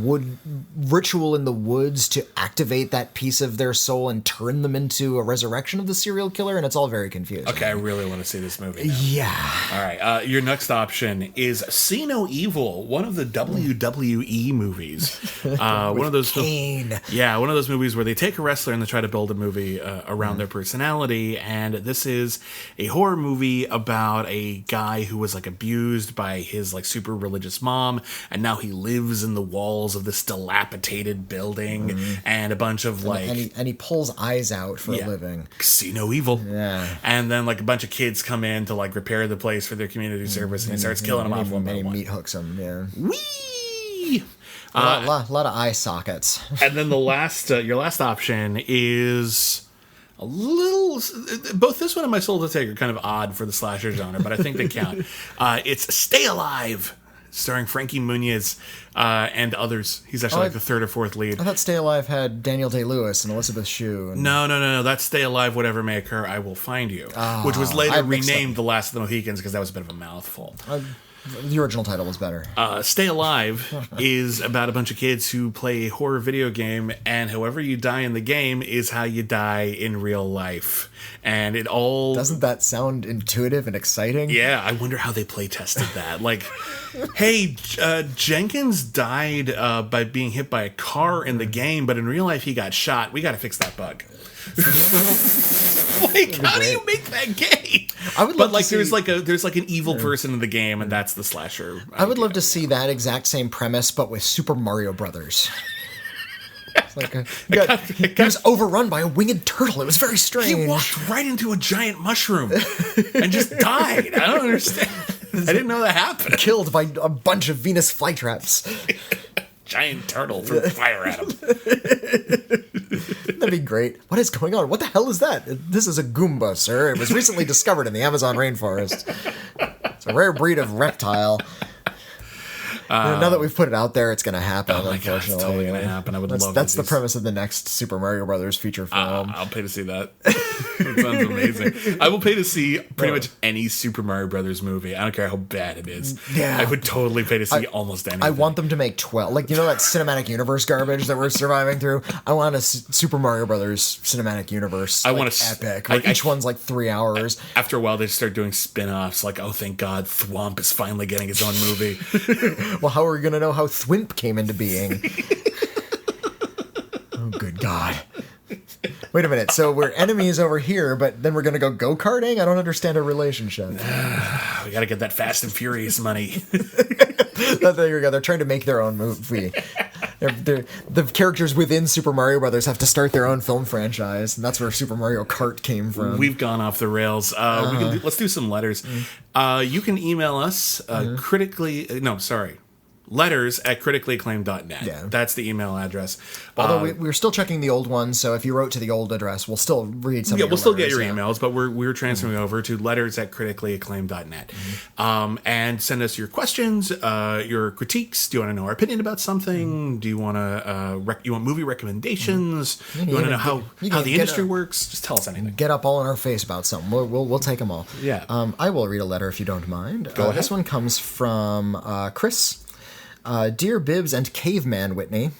ritual in the woods to activate that piece of their soul and turn them into a resurrection of the serial killer, and it's all very confusing. Okay, I really want to see this movie now. Yeah. All right, your next option is See No Evil, one of the WWE movies. One of those Kane. one of those movies where they take a wrestler and they try to build a movie around their personality, and this is a horror movie about a guy who was like abused by his like super religious mom, and now he lives in the walls of this dilapidated building, and a bunch of and he pulls eyes out for a living. See No Evil. Yeah. And then like a bunch of kids come in to like repair the place for their community service, and he starts killing them off one by one. Meat hooks them. Yeah. Whee! A lot of eye sockets. And then the last, your last option is a little. Both this one and My Soul to Take are kind of odd for the slasher genre, but I think they count. It's Stay Alive, starring Frankie Muniz and others. He's actually like the third or fourth lead. I thought Stay Alive had Daniel Day-Lewis and Elizabeth Shue. And... No. That's Stay Alive, Whatever May Occur, I Will Find You, which was later renamed The Last of the Mohicans because that was a bit of a mouthful. The original title was better. Stay Alive is about a bunch of kids who play a horror video game, and however you die in the game is how you die in real life. And it all... Doesn't that sound intuitive and exciting? Yeah, I wonder how they play tested that. Like, hey, Jenkins died by being hit by a car in the game, but in real life he got shot. We got to fix that bug. Like, how do you make that game? I would love but like, to see... there's like an evil person in the game, and that's the slasher. I would love to see that exact same premise, but with Super Mario Brothers. It's like he was overrun by a winged turtle. It was very strange. He walked right into a giant mushroom and just died. I don't understand. I didn't know that happened. Killed by a bunch of Venus flytraps. Giant turtle threw fire at him. That'd be great. What is going on? What the hell is that? This is a Goomba, sir. It was recently discovered in the Amazon rainforest. It's a rare breed of reptile. Now that we've put it out there, it's going to happen. Oh my God, it's totally going to happen. I would love. That's the premise of the next Super Mario Brothers feature film. I'll pay to see that. That sounds amazing. I will pay to see pretty much any Super Mario Brothers movie. I don't care how bad it is. Yeah, I would totally pay to see almost anything. I want them to make 12. Like, you know that cinematic universe garbage that we're surviving through? I want a Super Mario Brothers cinematic universe. I want epic. Like, each one's like 3 hours. After a while, they start doing spin-offs. Like, oh, thank God, Thwomp is finally getting his own movie. Well, how are we going to know how Thwimp came into being? Oh, good God. Wait a minute, so we're enemies over here, but then we're going to go go-karting? I don't understand our relationship. We got to get that Fast and Furious money. There you go, they're trying to make their own movie. The characters within Super Mario Brothers have to start their own film franchise, and that's where Super Mario Kart came from. We've gone off the rails. Let's do some letters. You can email us letters at criticallyacclaimed.net. Yeah. That's the email address. Although we're still checking the old one, so if you wrote to the old address, we'll still read some of your we'll still letters, get your emails, but we're transferring over to letters at criticallyacclaimed.net. And send us your questions, your critiques. Do you want to know our opinion about something? Do you want to you want movie recommendations? You want to know how the industry works? Just tell us anything. Get up all in our face about something. We'll take them all. Yeah. I will read a letter if you don't mind. Go ahead. This one comes from Chris. Dear Bibbs and Caveman Whitney,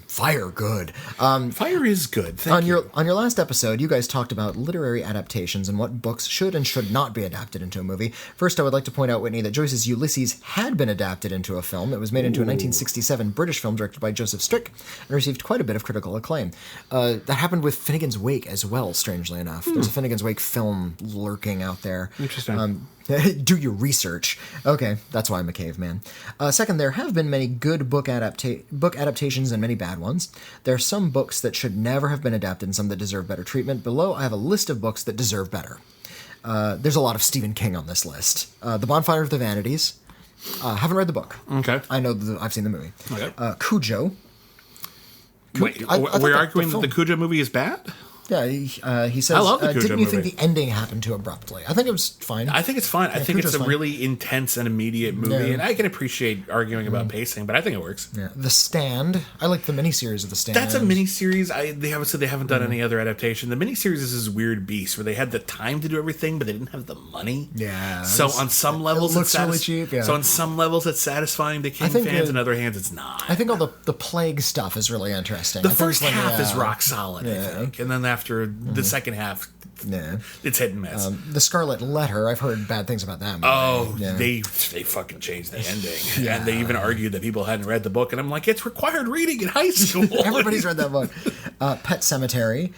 fire good. Fire is good. Thank you. On your last episode, you guys talked about literary adaptations and what books should and should not be adapted into a movie. First, I would like to point out, Whitney, that Joyce's Ulysses had been adapted into a film. It was made into a 1967 British film directed by Joseph Strick and received quite a bit of critical acclaim. That happened with Finnegan's Wake as well, strangely enough. There's a Finnegan's Wake film lurking out there. Interesting. Do your research. Okay, that's why I'm a caveman. Second, there have been many good book adaptations and many bad ones. There are some books that should never have been adapted and some that deserve better treatment. Below, I have a list of books that deserve better. There's a lot of Stephen King on this list. The Bonfire of the Vanities. Haven't read the book. Okay. I know I've seen the movie. Okay. Cujo. Wait, we're arguing that the Cujo movie is bad? Yeah, he says, I love the Cujo didn't you movie. think the ending happened too abruptly? I think it was fine. I think it's fine. I think Cujo's it's a fine. really intense and immediate movie, and I can appreciate arguing about pacing, but I think it works. Yeah. The Stand. I like the miniseries of The Stand. That's a miniseries. They obviously they haven't done any other adaptation. The miniseries is this weird beast where they had the time to do everything, but they didn't have the money. Yeah. So on some levels, it looks really cheap. Yeah. So on some levels, it's satisfying to King think fans, and other hands, it's not. I think all the plague stuff is really interesting. The first half is rock solid, I think, and then after the second half, it's hit and miss. The Scarlet Letter, I've heard bad things about that movie. Oh, they fucking changed the ending, and they even argued that people hadn't read the book, and I'm like, it's required reading in high school. Everybody's read that book. Pet Sematary,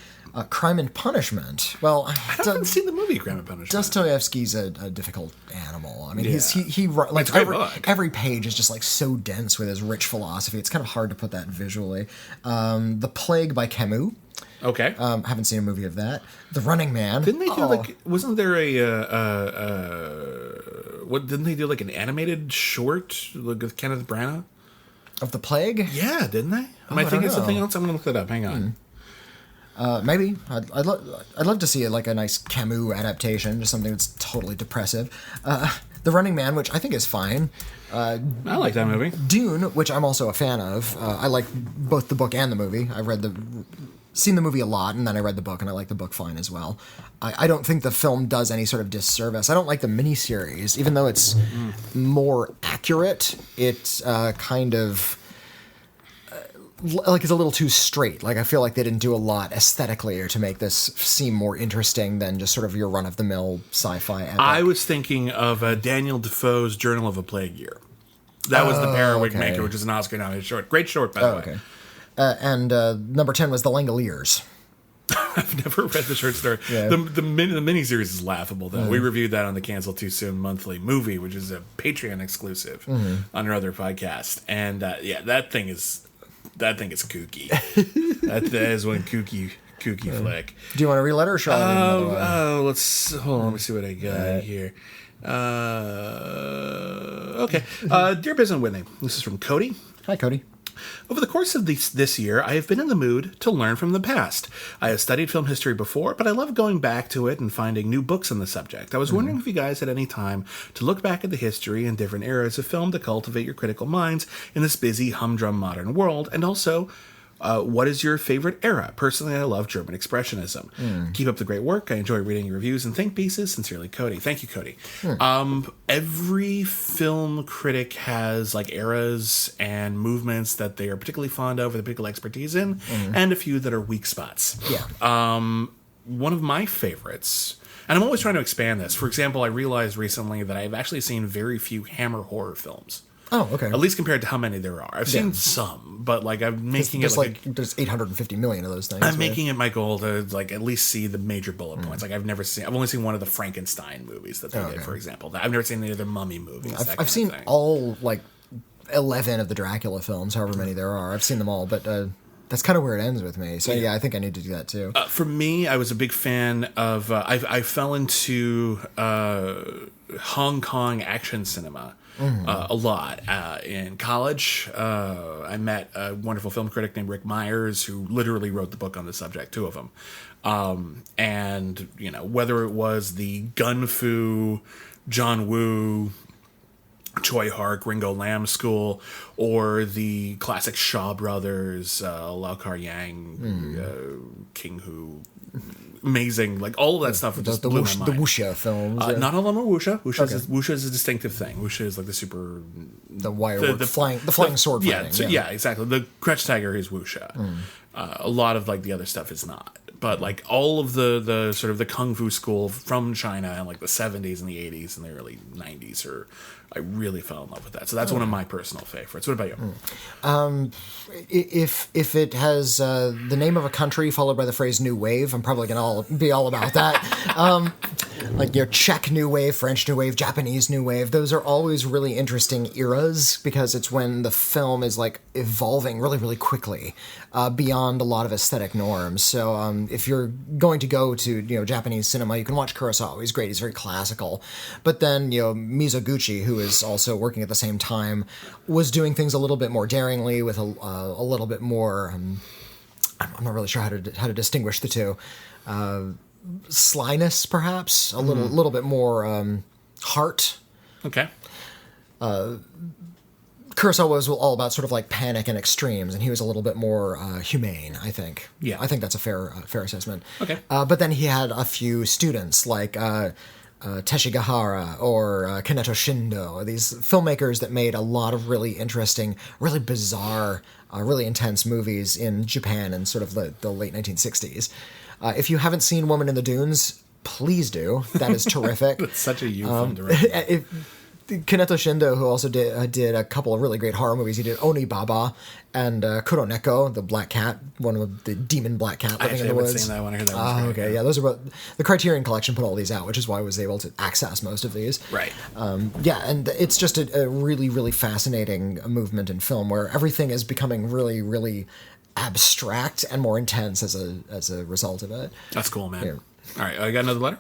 Crime and Punishment. Well, I haven't seen the movie Crime and Punishment. Dostoevsky's a difficult animal. I mean, he like every page is just like so dense with his rich philosophy. It's kind of hard to put that visually. The Plague by Camus. Okay. Haven't seen a movie of that. The Running Man. Didn't they do wasn't there didn't they do like an animated short with Kenneth Branagh? Of The Plague? Yeah, didn't they? Am I thinking something else? I'm going to look that up. Hang on. Maybe. I'd love to see like a nice Camus adaptation, just something that's totally depressive. The Running Man, which I think is fine. I like that movie. Dune, which I'm also a fan of. I like both the book and the movie. I've seen the movie a lot, and then I read the book, and I like the book fine as well. I don't think the film does any sort of disservice. I don't like the miniseries, even though it's more accurate. It's kind of like it's a little too straight. Like I feel like they didn't do a lot aesthetically or to make this seem more interesting than just sort of your run-of-the-mill sci-fi epic. I was thinking of Daniel Defoe's Journal of a Plague Year. That was the Parawick Maker, which is an Oscar-nominated short. Great short, by the way. Okay. And number 10 was The Langoliers. I've never read the short story. Yeah. The miniseries is laughable, though. We reviewed that on the Cancel Too Soon monthly movie, which is a Patreon exclusive on our other podcast. And that thing is kooky. that is one kooky flick. Do you want to read it or shall I read another one? Hold on. Let me see what I got here. Okay. Dear Biz and Whitney, this is from Cody. Hi, Cody. Over the course of this year, I have been in the mood to learn from the past. I have studied film history before, but I love going back to it and finding new books on the subject. I was wondering if you guys had any time to look back at the history and different eras of film to cultivate your critical minds in this busy, humdrum modern world, and also what is your favorite era? Personally, I love German Expressionism. Keep up the great work. I enjoy reading your reviews and think pieces. Sincerely, Cody. Thank you, Cody. Every film critic has like eras and movements that they are particularly fond of, or particular expertise in, and a few that are weak spots. Yeah. One of my favorites, and I'm always trying to expand this. For example, I realized recently that I've actually seen very few Hammer horror films. Oh, okay. At least compared to how many there are. I've seen some, but like I'm making it there's 850 million of those things. I'm making it my goal to like at least see the major bullet points. Like I've only seen one of the Frankenstein movies that they did, for example. I've never seen any of the Mummy movies. I've seen all like 11 of the Dracula films, however many there are. I've seen them all, but that's kind of where it ends with me. So yeah, I think I need to do that too. For me, I was a big fan of. I fell into Hong Kong action cinema. A lot. In college, I met a wonderful film critic named Rick Myers, who literally wrote the book on the subject, two of them. And, you know, whether it was the Gun Fu, John Woo, Choi Hark, Ringo Lam school, or the classic Shaw Brothers, Lau Kar Yang, King Hu, amazing, like all of that stuff. Just blew my mind. The wuxia films. Not all of them are wuxia. Wuxia is a distinctive thing. Wuxia is like the super, the wire, the flying sword. Fighting, yeah, exactly. The Kretsch Tiger is wuxia. A lot of like the other stuff is not. But like all of the sort of the kung fu school from China in like the 70s and the 80s and the early 90s I really fell in love with that. So that's one of my personal favorites. What about you? If it has the name of a country followed by the phrase New Wave, I'm probably going to be all about that. Like your Czech New Wave, French New Wave, Japanese New Wave. Those are always really interesting eras because it's when the film is like evolving really, really quickly beyond a lot of aesthetic norms. So if you're going to go to Japanese cinema, you can watch Kurosawa. He's great. He's very classical. But then Mizoguchi, who is also working at the same time, was doing things a little bit more daringly with a little bit more I'm not really sure how to distinguish the two. Slyness, perhaps, a little bit more heart. Okay. Kurosawa was all about sort of like panic and extremes, and he was a little bit more humane, I think. Yeah. I think that's a fair assessment. Okay. But then he had a few students like Teshigahara or Kaneto Shindo, these filmmakers that made a lot of really interesting, really bizarre, really intense movies in Japan in sort of the late 1960s. If you haven't seen Woman in the Dunes, please do. That is terrific. That's such a film director. Kaneto Shindo, who also did a couple of really great horror movies. He did Onibaba and Kuroneko, the black cat, one with the demon black cat living in the woods. I haven't seen that one. I heard that one's great. Okay, yeah, those are both. The Criterion Collection put all these out, which is why I was able to access most of these. Right. Yeah, and it's just a really, really fascinating movement in film where everything is becoming really, really abstract and more intense as a result of it. That's cool, man. Yeah. All right, I got another letter?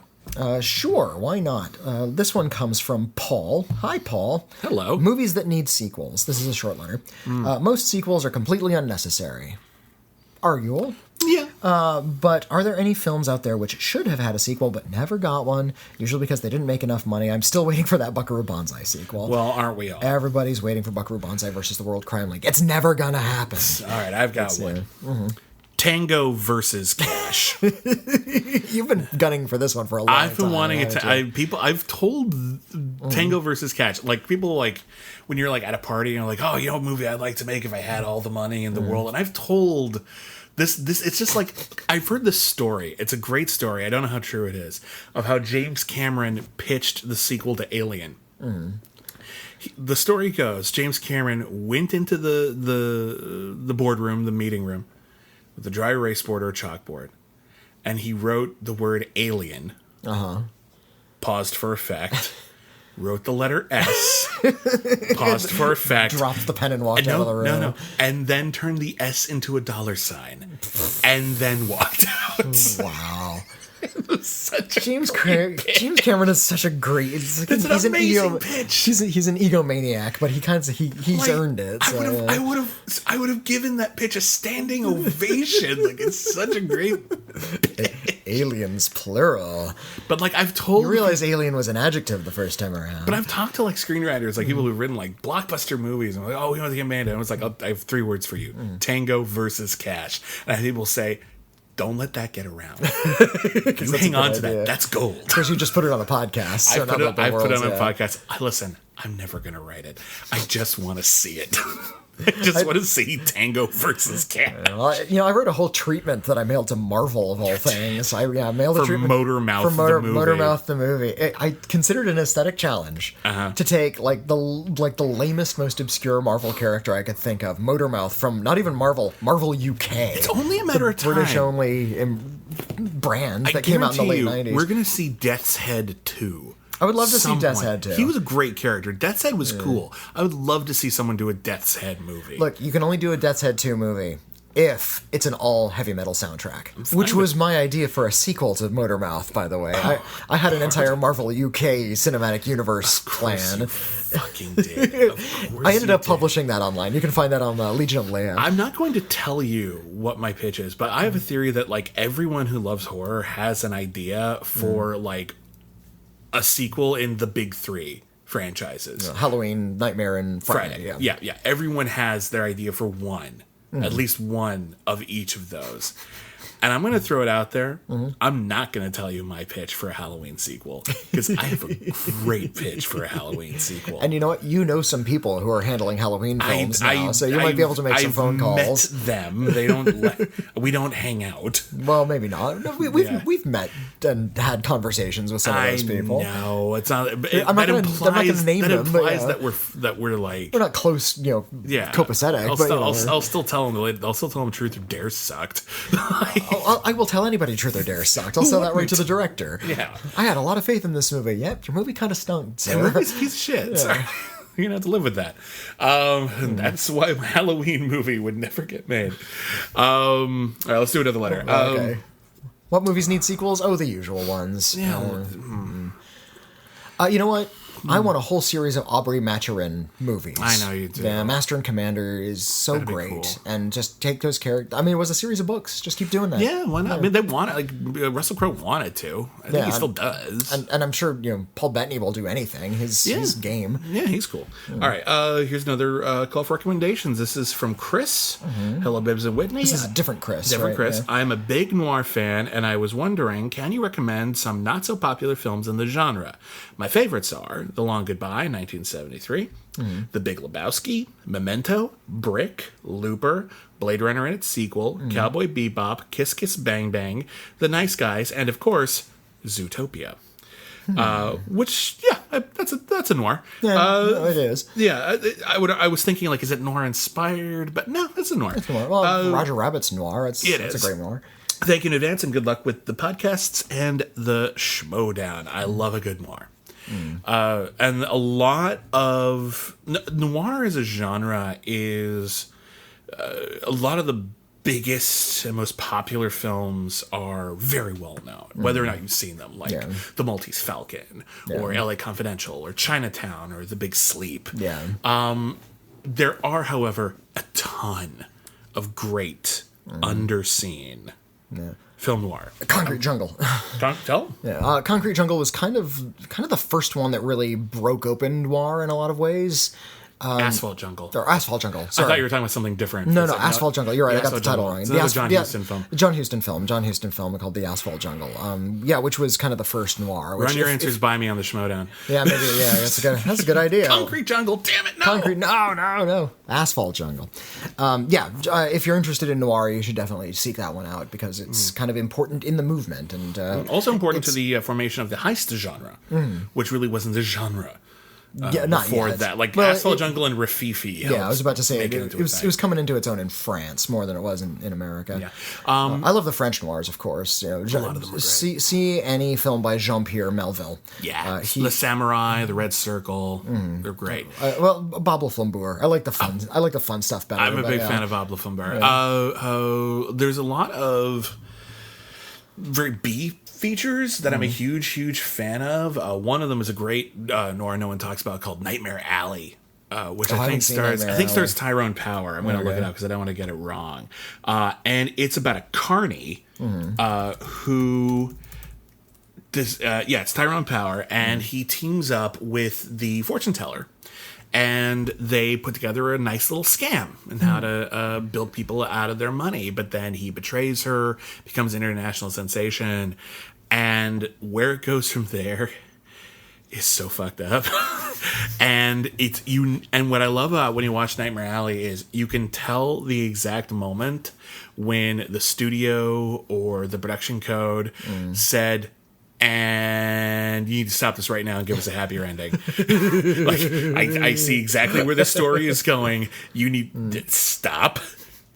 Sure, why not? This one comes from Paul. Hi, Paul. Hello. Movies that need sequels. This is a short letter. Most sequels are completely unnecessary. Arguable. Yeah. But are there any films out there which should have had a sequel but never got one, usually because they didn't make enough money? I'm still waiting for that Buckaroo Banzai sequel. Well, aren't we all? Everybody's waiting for Buckaroo Banzai versus the World Crime League. It's never gonna happen. All right, I've got one. Tango versus Cash. You've been gunning for this one for a long time. I've been wanting it to. I've told Tango versus Cash. Like people like when you're like at a party and you're like, oh, you know what movie I'd like to make if I had all the money in the world. And I've told this. It's just like I've heard this story. It's a great story. I don't know how true it is of how James Cameron pitched the sequel to Alien. The story goes: James Cameron went into the boardroom, the meeting room, with a dry erase board or a chalkboard, and he wrote the word alien, paused for effect, wrote the letter S, paused for effect, dropped the pen and walked out of the room. No, and then turned the S into a $sign, and then walked out. Wow. James Cameron is such a great. It's an amazing pitch. He's an egomaniac, but he's earned it. So. I would have given that pitch a standing ovation. Like it's such a great aliens plural. But like I've told you realize alien was an adjective the first time around. But I've talked to like screenwriters, like people who've written like blockbuster movies, and I'm like, oh, we want to get Amanda, and I was like, oh, I have 3 words for you: Tango versus Cash. And I have people say, don't let that get around. You hang on to that. That's gold. Because you just put it on a podcast. So I put it on a podcast. Listen, I'm never going to write it. I just want to see it. I just want to see Tango versus Cash. I wrote a whole treatment that I mailed to Marvel of all things. I mailed a treatment Motor Mouth the movie. Motor Mouth the movie. I considered it an aesthetic challenge to take like the lamest, most obscure Marvel character I could think of, Motor Mouth from not even Marvel UK. It's only a matter of time. British only brand that came out in the late 90s. We're going to see Death's Head 2. I would love to see Death's Head too. He was a great character. Death's Head was cool. I would love to see someone do a Death's Head movie. Look, you can only do a Death's Head 2 movie if it's an all heavy metal soundtrack, which was my idea for a sequel to Motor Mouth, by the way. I had an entire Marvel UK cinematic universe plan. You fucking did. I ended up publishing that online. You can find that on Legion of Leia. I'm not going to tell you what my pitch is, but I have a theory that like everyone who loves horror has an idea for like a sequel in the big 3 franchises. Halloween, Nightmare, and Friday. Yeah. Everyone has their idea for one. At least one of each of those. And I'm going to throw it out there. I'm not going to tell you my pitch for a Halloween sequel because I have a great pitch for a Halloween sequel. And you know what? You know some people who are handling Halloween films now, so you might be able to make some phone calls. Met them. They don't. We don't hang out. Well, maybe not. We've met and had conversations with some of those people. No, it's not. I'm not going to name them. Implies that we're like we're not close. Copacetic. I'll still tell them. I'll still tell them Truth or Dare sucked. I will tell anybody Truth or Dare sucked. I'll sell that right to the director. Yeah. I had a lot of faith in this movie. Yep, your movie kind of stunk. So. Your movie's a piece of shit. Yeah. Sorry. You're going to have to live with that. That's why my Halloween movie would never get made. All right, let's do another letter. Okay. What movies need sequels? Oh, the usual ones. Yeah. You know what? I want a whole series of Aubrey Maturin movies. I know you do. The Master and Commander is so That'd be great. cool. And just take those characters. I mean, it was a series of books. Just keep doing that. Yeah, why not? I mean, they wanted, like, Russell Crowe wanted to. I think he still does. And I'm sure, Paul Bettany will do anything. His game. Yeah, he's cool. All right, here's another call for recommendations. This is from Chris. Hello, Bibbs and Whitney. This is a different Chris. Different right? Chris. Yeah. I'm a big noir fan, and I was wondering, can you recommend some not-so-popular films in the genre? My favorites are The Long Goodbye, 1973, The Big Lebowski, Memento, Brick, Looper, Blade Runner and its sequel, Cowboy Bebop, Kiss Kiss Bang Bang, The Nice Guys, and, of course, Zootopia. Which, yeah, that's a noir. Yeah, it is. Yeah, I was thinking, like, is it noir inspired? But no, it's a noir. It's noir. Well, Roger Rabbit's noir. It's a great noir. Thank you in advance, and good luck with the podcasts and the Schmodown. I love a good noir. And a lot of noir as a genre is a lot of the biggest and most popular films are very well known, whether or not you've seen them, like The Maltese Falcon or LA Confidential or Chinatown or The Big Sleep. There are, however, a ton of great underseen film noir. Concrete Jungle. Tell? Yeah, Concrete Jungle was kind of the first one that really broke open noir in a lot of ways. Asphalt Jungle. Or Asphalt Jungle. Sorry. I thought you were talking about something different. No, Asphalt Jungle. You're right. I got the title wrong. It's another John Huston film. John Huston film called The Asphalt Jungle. Which was kind of the first noir. Run your answers by me on the Schmodown. Yeah, maybe. Yeah, that's a good idea. Concrete Jungle. Damn it! No. Concrete. No. Asphalt Jungle. If you're interested in noir, you should definitely seek that one out because it's kind of important in the movement and also important to the formation of the heist genre, which really wasn't the genre. Not before yet. that, like Asphalt Jungle and Rafifi. Yeah, I was about to say it was coming into its own in France more than it was in America. Yeah. I love the French noirs, of course. a lot of them are great. See any film by Jean-Pierre Melville. Yeah, The Samurai, The Red Circle, they're great. Bob Laflambour. I like the fun stuff better. I'm a big fan of Bob Laflambour. Yeah. There's a lot of very B features that I'm a huge fan of. One of them is a great noir no one talks about called Nightmare Alley, which I think stars Tyrone Power. I'm going to look it up because I don't want to get it wrong. And it's about a carny who does. It's Tyrone Power, and he teams up with the fortune teller. And they put together a nice little scam and how to build people out of their money. But then he betrays her, becomes an international sensation. And where it goes from there is so fucked up. And and what I love about when you watch Nightmare Alley is you can tell the exact moment when the studio or the production code said, and you need to stop this right now and give us a happier ending. I see exactly where the story is going. You need to stop.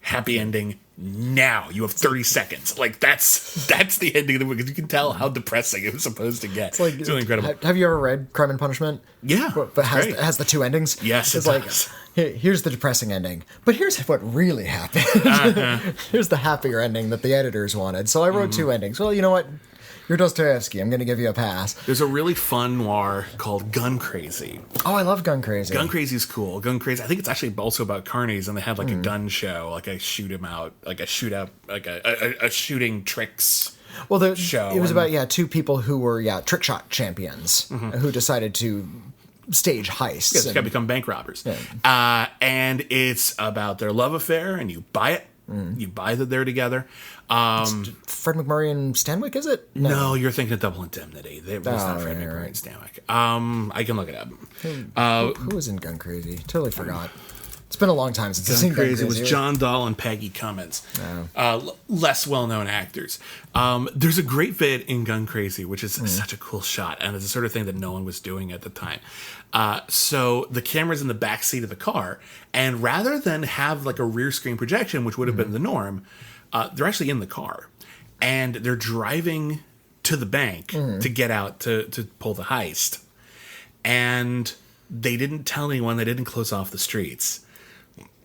Happy ending now. You have 30 seconds. Like that's the ending of the movie because you can tell how depressing it was supposed to get. It's really incredible. Have you ever read Crime and Punishment? Yeah, but has the two endings. Yes, it's like here's the depressing ending, but here's what really happened. Here's the happier ending that the editors wanted. So I wrote two endings. Well, you know what? You're Dostoevsky. I'm going to give you a pass. There's a really fun noir called Gun Crazy. Oh, I love Gun Crazy. Gun Crazy is cool. Gun Crazy. I think it's actually also about carnies, and they have like a gun show, like a shooting tricks. Well, the show. It was about two people who were trick shot champions who decided to stage heists. Yeah, they gotta become bank robbers. Yeah. And it's about their love affair, and you buy it. You buy that they're together. Fred McMurray and Stanwyck, is it? No, you're thinking of Double Indemnity. It's not Fred McMurray and Stanwyck. I can look it up. Who was in Gun Crazy? Totally forgot. It's been a long time since I've seen Gun Crazy. It was John Dahl and Peggy Cummins. Less well-known actors. There's a great bit in Gun Crazy, which is such a cool shot, and it's the sort of thing that no one was doing at the time. So the camera's in the back seat of the car, and rather than have like a rear screen projection, which would have been the norm, they're actually in the car, and they're driving to the bank to get out to pull the heist. And they didn't tell anyone. They didn't close off the streets.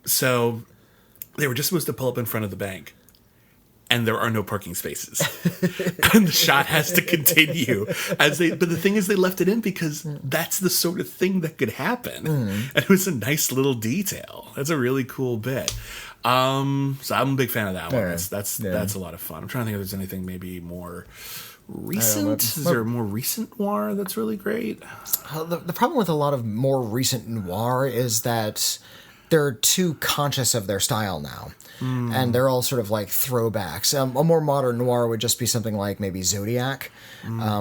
So they were just supposed to pull up in front of the bank. and there are no parking spaces. And the shot has to continue but the thing is they left it in because that's the sort of thing that could happen. And it was a nice little detail. That's a really cool bit. So I'm a big fan of that one. That's a lot of fun. I'm trying to think if there's anything maybe more recent. Is there a more recent noir that's really great? The problem with a lot of more recent noir is that they're too conscious of their style now. And they're all sort of like throwbacks. A more modern noir would just be something like maybe Zodiac,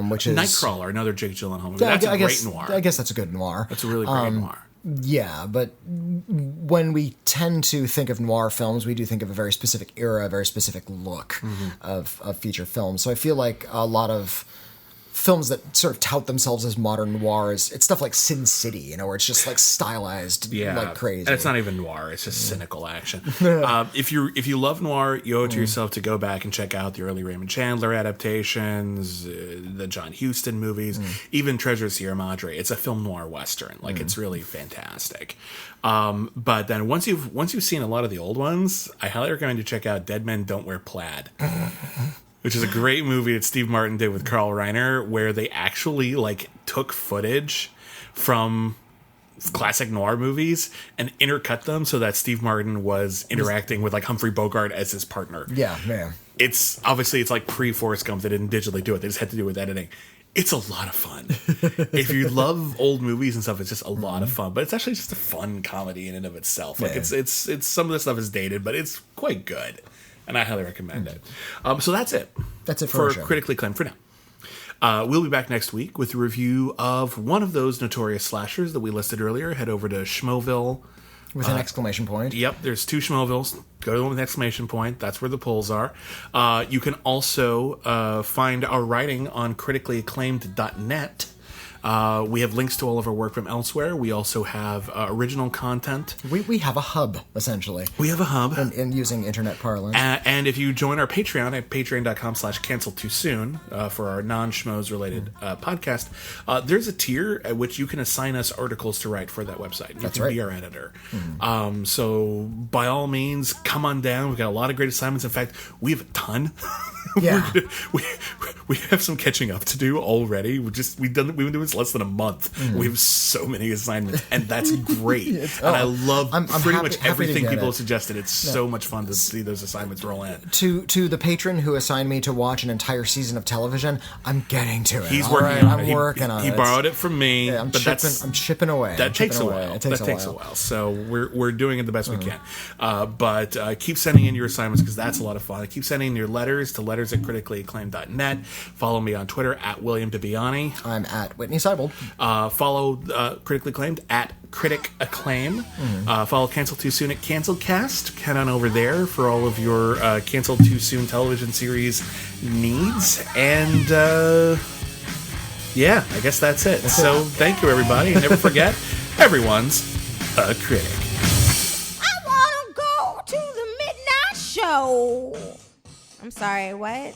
which is... Nightcrawler, another Jake Gyllenhaal movie. That's a great noir. I guess that's a good noir. That's a really great noir. Yeah, but when we tend to think of noir films, we do think of a very specific era, a very specific look of feature films. So I feel like a lot of films that sort of tout themselves as modern noirs, it's stuff like Sin City, where it's just like stylized like crazy. And it's not even noir, it's just cynical action. If you love noir, you owe it to yourself to go back and check out the early Raymond Chandler adaptations, the John Huston movies, even Treasure of Sierra Madre. It's a film noir western. Like it's really fantastic. But then once you've seen a lot of the old ones, I highly recommend you check out Dead Men Don't Wear Plaid. Which is a great movie that Steve Martin did with Carl Reiner, where they actually like took footage from classic noir movies and intercut them so that Steve Martin was interacting with like Humphrey Bogart as his partner. Yeah, man. It's like pre-Forrest Gump. They didn't digitally do it. They just had to do it with editing. It's a lot of fun. If you love old movies and stuff, it's just a lot of fun. But it's actually just a fun comedy in and of itself. Like it's some of the stuff is dated, but it's quite good. And I highly recommend it. So that's it. That's it for Critically Acclaimed for now. We'll be back next week with a review of one of those notorious slashers that we listed earlier. Head over to Schmoville. With an exclamation point. Yep, there's 2 Schmovilles. Go to the one with an exclamation point. That's where the polls are. You can also find our writing on criticallyacclaimed.net. We have links to all of our work from elsewhere. We also have original content. We have a hub, essentially. We have a hub. In using internet parlance. And if you join our Patreon at patreon.com/canceltoosoon for our non-schmoes related podcast, there's a tier at which you can assign us articles to write for that website. You can be our editor. So by all means, come on down. We've got a lot of great assignments. In fact, we have a ton. Yeah. we have some catching up to do already. We've been doing this less than a month. We have so many assignments, and that's great. I love pretty much everything people have suggested. It's so much fun to see those assignments roll in. To the patron who assigned me to watch an entire season of television, I'm getting to it. He's working on it. I'm working on it. He borrowed it from me. Yeah, I'm chipping away. That takes a while. That takes a while. So we're doing it the best we can. But keep sending in your assignments because that's a lot of fun. Keep sending in your letters to letters@criticallyacclaimed.net. Follow me on Twitter at William DeBiani. I'm at Whitney Seibold. Follow Critically Acclaimed at Critic Acclaim. Follow Cancel Too Soon at Cancelcast. Head on over there for all of your Cancel Too Soon television series needs. And yeah, I guess that's it. So thank you, everybody. And never forget, everyone's a critic. I want to go to the midnight show. I'm sorry, what?